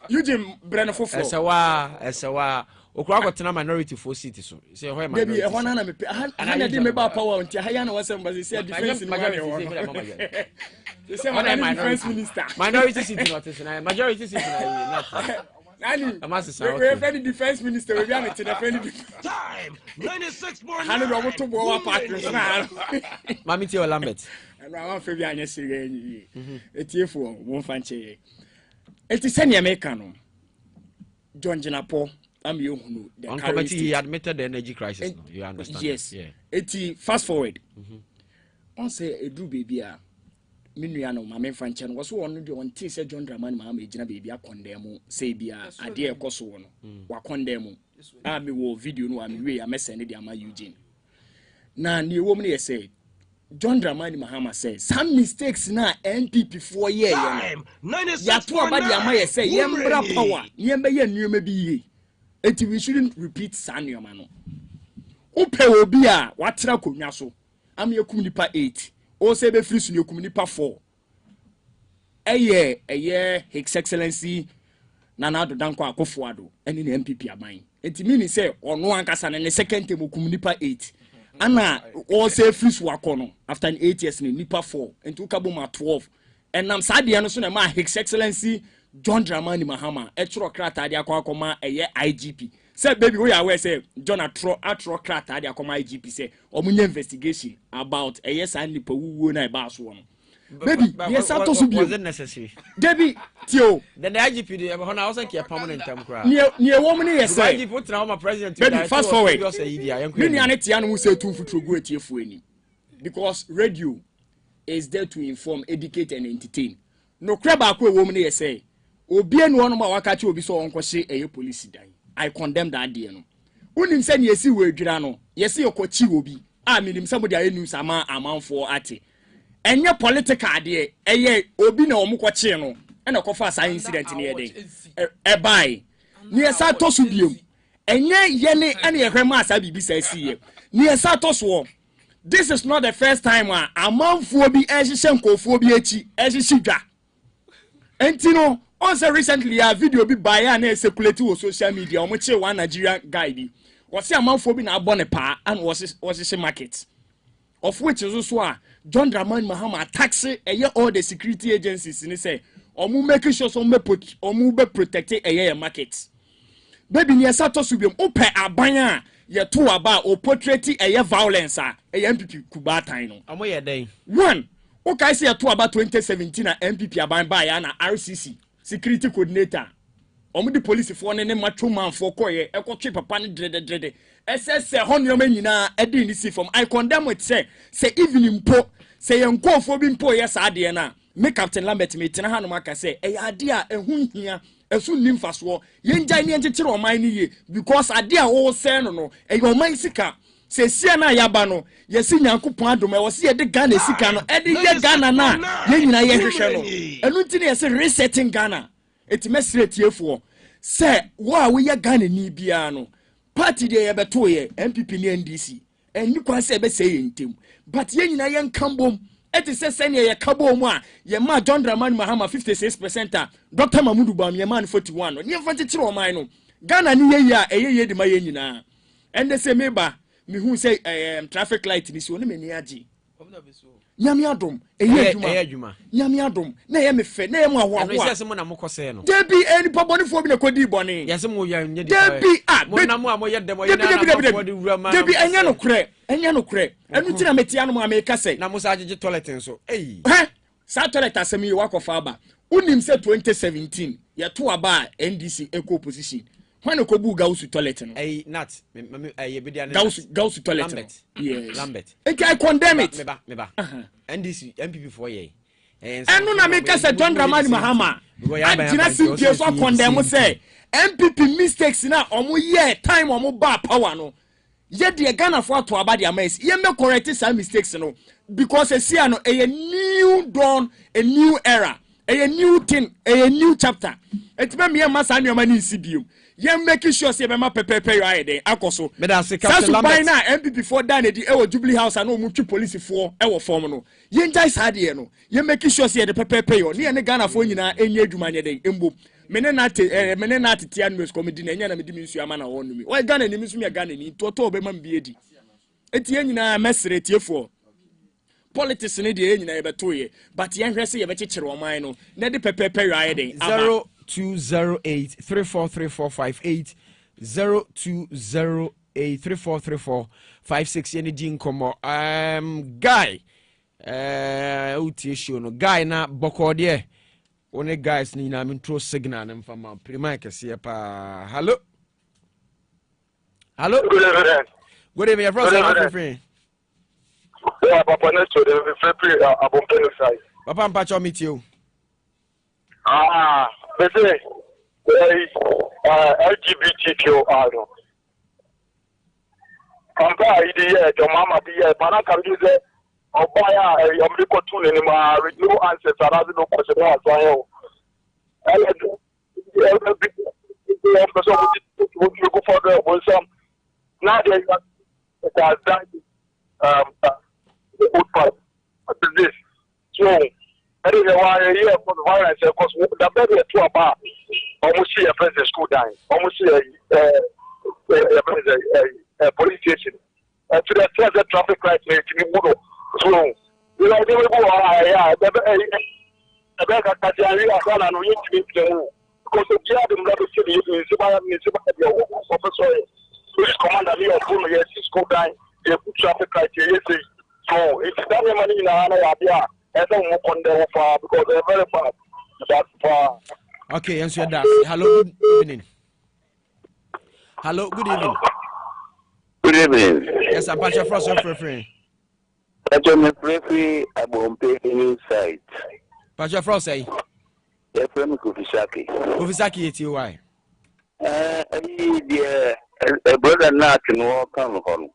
Eugene Brenner Esawa. Okwa tena minority for city so say why minority baby ehona na me ana dey me ba power unti haya na wasem ba say defense ni say defense minister minority city not is na majority city na not Nani we very defense minister we am to defend time 96.9 Hanu do to bo wa partners na mami ti Lambert and I want Fabi anya sire enyi etiefo won fanche eti se ne America no John Jinapo on committee he admitted the energy crisis no? You understand yes yeah eti fast forward on say edu baby a minua no mame fanche no wo so won de on ti say John Dramani Mahama ejina baby a condemn say bia ade e koso no wa condemn a me wo video no a me we a message de ama Eugene na ne wo me say John Dramani Mahama says some mistakes na NPP 4 year ya to abadi ama ye say yembra power yembe ye nneoma bi ye eti we shouldn't repeat sanneoma no upe obi a watira konwa so am yekum nipa 8 o se be free su yekum nipa 4 eye His Excellency Nana Addo Dankwa Akufo-Addo eni na MPP aban eti mini say ono ankasa ne second term okum nipa 8 ana o se free su akono after 8 years ni nipa 4 enti ukabo ma 12 enam saade no so na ma His Excellency John Dramani Mahama etro krata de akoma eye IGP say baby we aware say John atro krata de akoma IGP say omunye investigation about eye san nipa wuwo na e ba so no baby yes ato so was it necessary baby tio then the IGP dey na also keep permanent term kra ne wo mne yes say IGP put na my president baby fast forward me ni ane tia no say too futuro go etiefu ani because radio is there to inform, educate and entertain no kraba ko wo mne yes say obi enu ono ma waka che obi so onko hye eye police dan I condemn that day no unim se ne yesi we adwira no yesi yokochi obi a minim se mo dia enu sama amanfo ate enye political de eye obi na omko che no e na kofa sa incident ne yede e bai ne yesa to so biem enye ye ne ene ye hwema asa bibi sa siye ne yesa to so this is not the first time amanfo bi ehihye nkofo bi echi ehihye dwa Entino also recently a video bi by na circulate on social media. Omoche one Nigerian guy bi. Was a man for being a bonnet pa and was a market. Of which is also John Dramani Mahama taxi all the security agencies in say omu making sure some put omu be protected a market. Baby near Sato Subium ope abanya ye two aba or portrait a violence a MPP Kubatino. Amoya day. One. Okay, say two about 2017 MPP aban by na RCC security coordinator. Omu the police for ne macho man for koye e ko twe papa ne drede. SS honyo man nyina e dey ni see from I condemn it say evening po say enko fo bi mpo yes ade na me Captain Lambert me tena hanu maka say e ade a ehun hia esu nimfaso yenja ne enchekere oman ni ye because ade a wo say no e oman sika se sia na yaba no yesi nyankopon adom e wo se ye de Ghana sika no e de ye Ghana na ye nyina ye hwehwe no enu nti ne yesi resetting Ghana etimesire tiefo se wo a wo ye Ghana ni bia no party de ye beto ye MPP ni NDC eni kwa se be say yentem but ye nyina ye nkambom eti se sene ye kabo mu a ye ma John Dramani Mahama 56% a Dr Mamudu Bam ye man 41 no ne mfa kire o man no Ghana ni ye ya eye de ma ye nyina ende se meba me who say traffic light ni so ne meni agi nyame adom eye adwuma nyame adom na ye me fe na ye mu awo awo a mo na mo kose no debi eni pabonifo bi na kodi boni yese mo ya nye debi mo na mo ye dem ye na mo di wura ma debi enya no kre enu tina metia no ma me ka say na mo sa agege toilet nso sa toilet asemi wa kofa aba unim se 2017 ye to aba NDC eco position when ko bu gausu toilet no not ye be dia gausu toilet Lambert. Yes Lambert I condemn it me ba NDC MPP for ye enu na me ka say John Dramani Mahama agina simpie so condemn say MPP mistakes na omo ye time omo ba power no ye de Ghana for to aba dia mess ye me correct some mistakes no because e see no a new dawn, a new era, a new thing, a new chapter. It may be a mass and your money CBU. Ye making sure say be ma pepe your ide akoso me da say Captain Lambert na MPP for dan e Jubilee House and no mutu police for e form no ye njai sade no ye making sure say the pepe yo ne Ghana for nyina enye adwuma ne den embo mene na tia news comedy na enya na medi minsu ama na wonu mi why Ghana ni minsu mi Ghana ni toto be ma mbiedi etie nyina mesre tiefo politics ne de nyina ye beto ye but ye hwese ye be kekere o man no na de pepe yo aye den 0208343458 0208343456 yene di nkomo guy utie show no guy na bokode one guys ni na intro signal na mfama prima kese pa hello good evening your friend yeah papa next to the free abompeno side papa mpacho meet you bese LGBTQR no papa idea your mama be para can use obaya omliko tune ni ma no answers arazi no question aso ayo now they got that good part of this so anyway why here for the violence because the better to about almost see a president school dying almost see a police station to the traffic light so you know they will go the best that they are no you because the them let us see you professor police commander me of phone yes school dying they put traffic light yes so it's that money in Ghana because they're very bad. That's far. Okay, answer that. Hello, good evening. Hello, good evening. Good evening. Yes, I'm Pastor Frost, your friend. Pastor Mefrefi Abompe inside. Pastor Frost, say. Your friend Kufisaki. Kufisaki, it's you, why? A brother not no come home.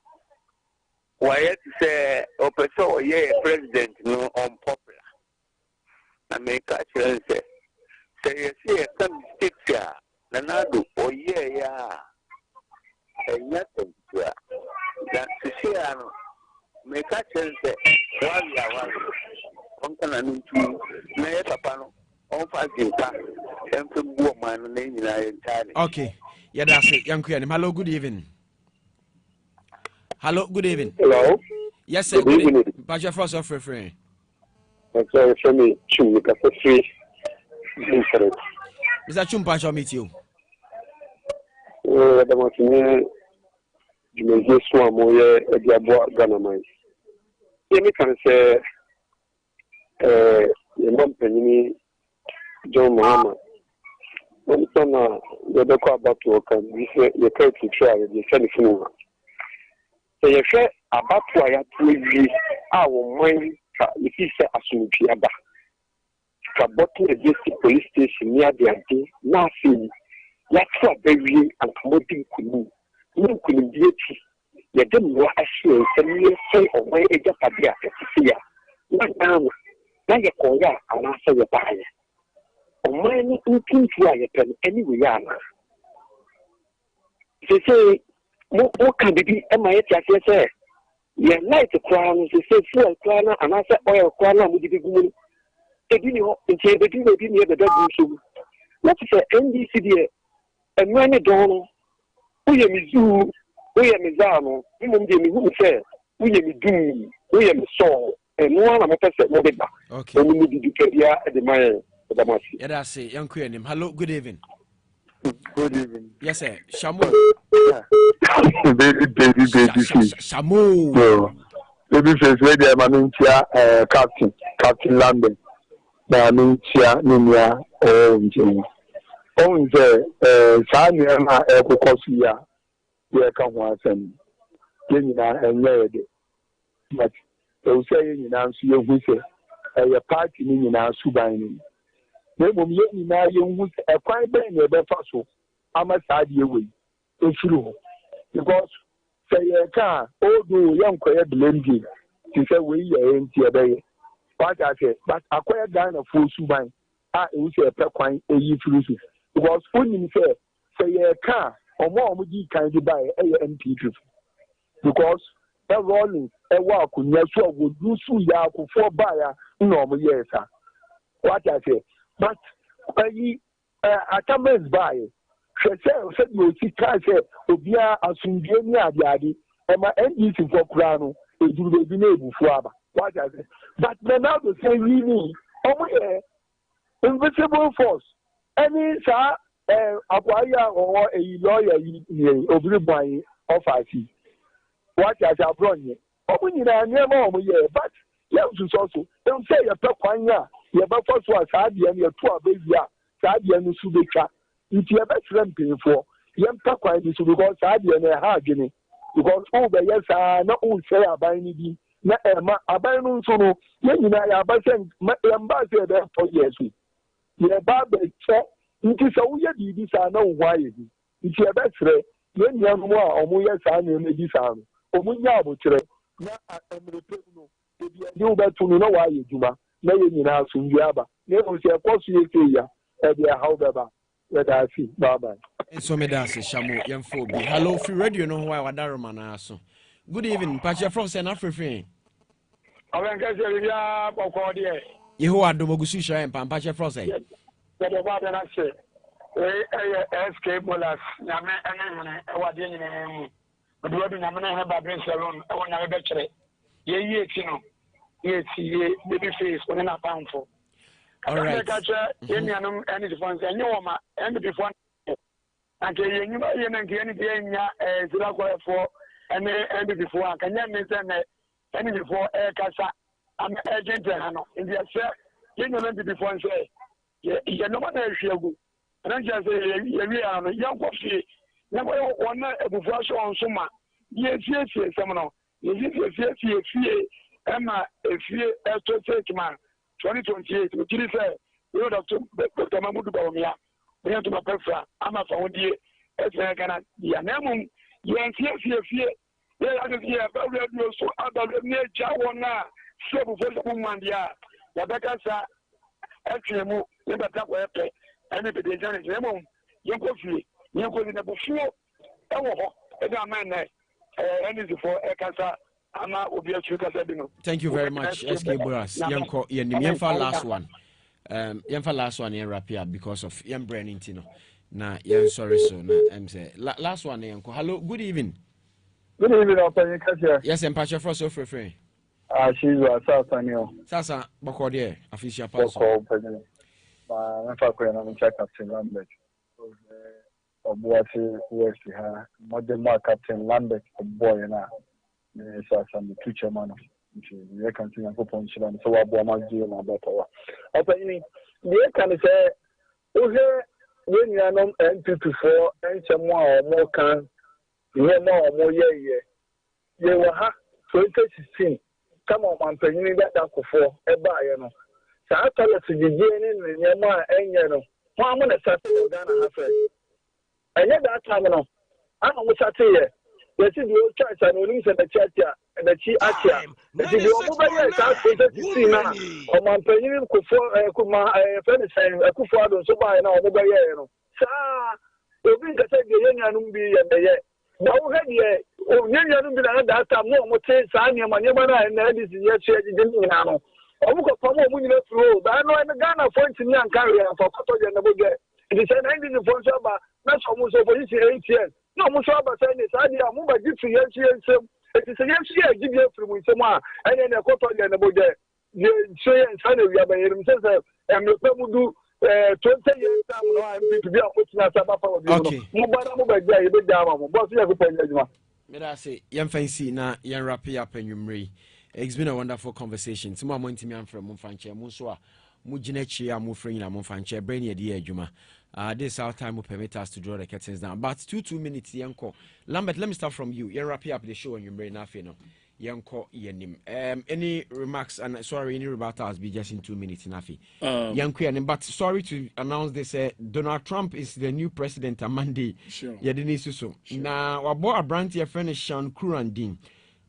Why say Opeso ye president no unpopular. I make a chance say you see some mistakes here. Nanado oh yeah and nothing that to see make a chance one one can I need to papa no on fast Okay. Yeah, that's it. Young Queen. Hello, good evening. Hello, good evening. Hello. Yes, sir. Good evening. Pastor Frost of friend. Sorry, for me, Chum, because it's free. Mr. Chum, Pastor, meet you. The Martini, you may just swam away at the Abuat Ganamai. You can say, your mom, John Mahama. When son, the doctor about to work, you can't try the telephone. So you say about why our mind is a Asumupiaba. Kaboto against the police station near the day, nothing. Yatra baby and promoting Kunu. No Kunu beauty. You don't know as you say or where a Japadia here. Not now. Now you call ya and answer your buyer. Or mine looking to a pen anyway. They say, what can be MIA say? You light the crown, they say, fuel crown, and I said, oil crown with the big moon. They didn't know until they didn't near the dog. What is the NDCD? And when it dawn, we are Mizu, we are Mizano, who say, we are Doom, we are Saul, and one of my person, okay. And we need to carry at the mine. Yeah, that's it. Young Queen. Hello, good evening. Good evening. Yes, sir. Shamu. Baby. Shamu. Babyface, where they are Manuncia, Captain Lambert. Manuncia, Nimia, Only the Sanya, Ecosia, where come once and Yenina and Lady. But they'll say in answer your whistle, a party in our Subaini. They will be now young with a fine band of a fossil. I'm a side away. It's true. Because say a car, although young quiet blending, to say we are empty a day. What I said, but I quite down a full Subain. I will say a pequine a year through. Because when you say a car, or more would you kind of buy a MP. Because a rolling, a walk, would do so ya for buyer, normal yes, sir. What I say. But attendance by said you see car say Obia Asumbiania Diadi and my NDC for Crano is do they be able for what I say. But now the same meaning invisible force. Any sir acquire or a lawyer Obuasi office. What I have run ye. Never but yes also don't say a pequania. You have first was Sadia and your poor baby, Sadia and Subeka. If you have a shrimp for, young Papa is because Sadia and a Hagini. Because over yes, I not all say a binding, not a binding sono, when I have sent my ambassador there for years. You have Barbara, it is a weird this I know why. If you have a threat, when you have more or more yes, I know this arm. Or when you have a threat, not a no. If you better to know why you do. Na yɛ nyinaa so nduaba na ɛwɔ sɛ ɛkɔ so yɛ ya ɛde ɛhaw bɛba yɛda ase bye nso meda ase Shamu yɛmfo bi hello free radio no ho a wadaroma na so good evening Pacha from Sen African ɔbɛnkɛ sɛ bibia kɔkɔɔ deɛ yehowa adomogusu hyɛ mpa Pacha from Sen yɛde ba bɛna sɛ ɛyɛ SK Bolas nyame ɛne hene ɛwɔ adeɛ nyinaa mu ɔde wadu nyame ne hene babren salon ɛwɔ nyame bɛkyerɛ yɛyie ti no yes, Babyface, when I found for. All right. And before and you know, for and before, can you mention any before air casa? I'm agent in the sir, you know, before and say, you know what I feel good. And I just say, young coffee, never one before show on summer. Yes, someone. Yes, Emma, if you have to take man 2028, which is a you Dr. Mahmoud Bawumia, we have to my prefer. I'm a found year as I can be an emum. You and fear. There are here, but we have so other near Jawana, several woman, yeah. The better, sir, actually, never that way, and if it is an emum, you go free, you go in the before. And I'm man, and for a casa. Thank you very much, SK Boras. Yanko, Yemfa last one. Yemfa last one in wrap up because of yem branding tino. Na yen sorry so na say last one yenko. Hello, good evening. Good evening, Open Kasia. Yes, and Pacha for so free. She's a Sasanio. Sasa Bokode, official pass. My Captain Lambert. Obuasi West ha modern Captain Lambert boy na so some teacher man you can see am popon chira so wa bo ma ji na beto open ni can say o he when you are NPP4 enchemo a mo kan ye mo ye we ha 2016 come on panyin that kofo e ba ye no sa tele se je ni nyemo a enye no mo am na sa Ghana ha first. And yet that time, no, I don't know what here. Let's see the old church and only said the church and the chi atia. The mobile is see now. Or my penny could for my friend saying a kufuado so by now mobile. Sir, you think I said the young be the year. Now, here, oh, young be that time, no more say, Sanya, my and this is your church didn't know. I look upon a winning through, but I know I'm a Ghana for young carrier for Coto and the Boget. It is an ending for Shabba. That's almost over 8 years. No, Musaba saying this idea, move by Gipsy, yes, it is a yes, give you from someone, and then a cotton and about the say and Sunday, we have a himself, and the people do 20 years time. I'm to be putting us up. Okay, I say, young fancy now, young wrap up and you marry. It's been a wonderful conversation. Some more to me from Munfanche, Muswa, Mujinechi, Mufrin, and Munfanche, Brainy, dear Juma. This our time will permit us to draw the curtains down. But 2 minutes, Yanko. Lambert, let me start from you. You wrap up the show and you bring nothing. Yanko, Yanim. Any remarks and sorry, any rebuttals be just in 2 minutes, Nafi. Yanko, but sorry to announce this. Donald Trump is the new president on Monday. Sure. Yadini now, our boy, a brand here, friend is Sean Kurandin.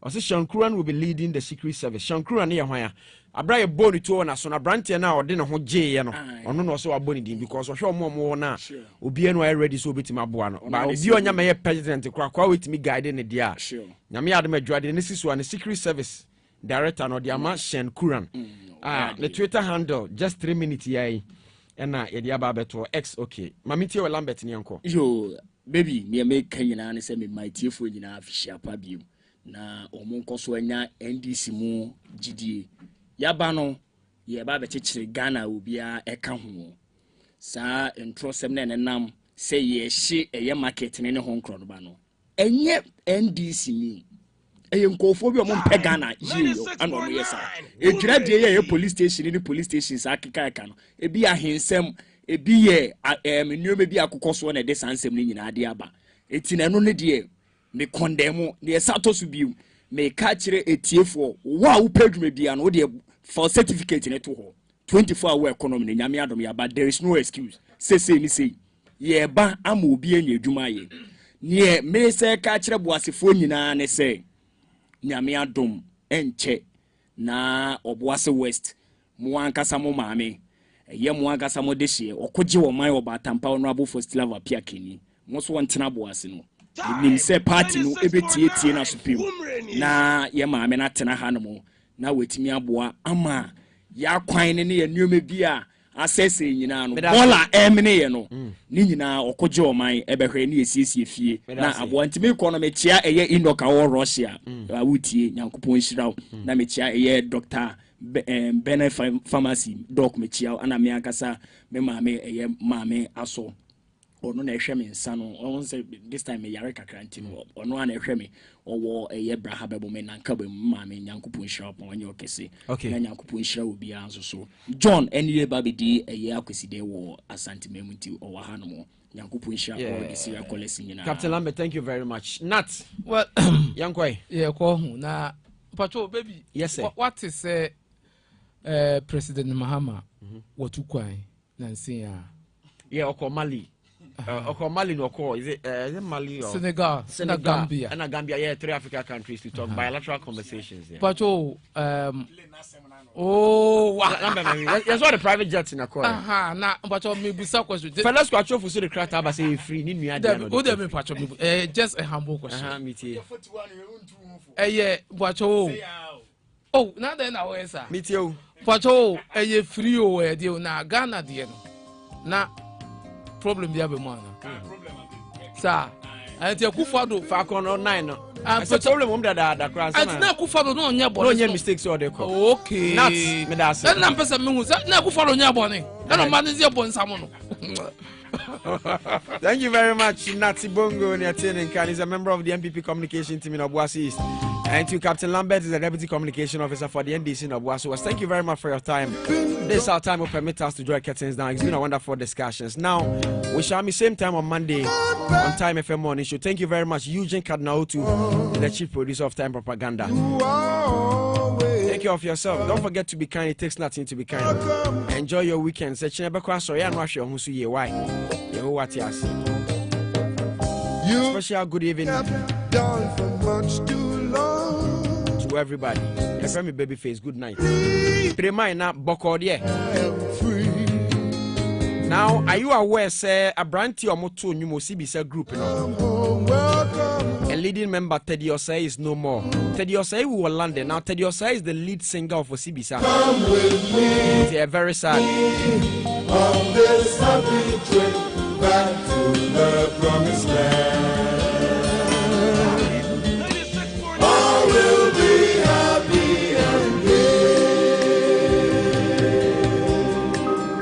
Also, Sean Kuran will be leading the Secret Service. Sean Kuran here, where I bring a body to one as on a brand here now, or dinner who J, or no, also a body because of show more now. Obiano ready so bit my buano. But you and your president to crack with me guiding the dia. Sure. Nami Adam Dread, this is one the Secret Service director or the Ama Sean Kuran. The Twitter handle just 3 minutes here. And Ediababeto X okay. Mamitio Lambert Nyanko. Yo, baby, me make Kenya and send me my tear for you now, Fisher Pabu. Na omunko so anya NDC mu GDA yaba no ye ba be chechire Ghana obia eka ho sa entrosem na nenam se ye hye eye market ne ho nkro ba no enye NDC ni eye nkofo bi o mo mpe Ghana yio ana o yesa edwira de ye police station ni police stations akeka eka no ebi ahensem ebi ye nnuome bi akokoso na de sansem ni nyina ade aba etina no ne de me condemn the Satos view me catch etiefo wa wo pedwuma bia no de for certificate ne to ho 24-hour economy ne nyame adom ya but there is no excuse say ni say ye ba ama obi anya adwuma ye ne me say catch boasefo nyina ne say nyame adom enche na Obuasi West mo ankasa mo maame ye mo ankasa mo de hye okoje wo man obatampa honorable first lava pia keni mo so won tena Obuasi no nim se party no ebetie na supim na ye maame na tena ha no mo na wetimi aboa ama ya kwan ne ye nnuome bi a asese nyina no bola emne ye no ni nyina okoje oman ebehwe ne yesiesie fie na aboa ntimi economy chia eye inoka wo Russia awutie nyankopon hiraw na me chia eye Dr. Bene Pharmacy doc me chia ana me akasa me maame eye maame aso ono na ehwe me nsa no on say this time me yare kakranti no ono na ehwe me owo eye braha bebo me nanka be ma me nyankopon hira pon anya okese na nyankopon hira obi anso so John eniye babedi eye akweside wo asante memuti owa ha no mo nyankopon hira o de sira kolesi nyina. Captain Lambert, thank you very much. Nat well yankoi yeah ko hu na pacho baby yes sir. What is President Mahama what ukwan na nsia yeah okomali Mali no call is it Mali or Senegal, Gambia, and Gambia. Yeah, 3 African countries to talk bilateral conversations. Yeah. But wow, that's what the private jets in a call. Nah, but maybe some question. Fellas, watch for the craft. I say free. Need me. Just a humble question. Yeah, but oh, now then, I was meet you. Pacho, a free or deal na Ghana dear. Na problem the other man. Sir, and your Kufado Falcon or 9. And the problem that crash. And now Kufado no your mistakes or they call. Okay, not Medas. That number some moves that never follow your bonnet. And a man is your bon someone. Thank you very much, Nazi Bongo Niatin. Is a member of the MPP communication team in Obuasi East. And to Captain Lambert is the Deputy Communication Officer for the NDC in Obuasi West. Thank you very much for your time. This our time will permit us to draw curtains down. It's been a wonderful discussions. Now, we shall meet same time on Monday on Time FM Morning Show. Thank you very much, EUGENE CARDINAL, the chief producer of Time Propaganda. Take care of yourself. Don't forget to be kind. It takes nothing to be kind. Enjoy your weekend. Special good evening to everybody. Let's me Babyface. Good night. Now, are you aware, sir, a brandy or moto new Mosibisa group? A leading member, Teddy Osei, is no more. Teddy Osei will London. Now, Teddy Osei is the lead singer of Osibisa. They are very sad. On this happy trip.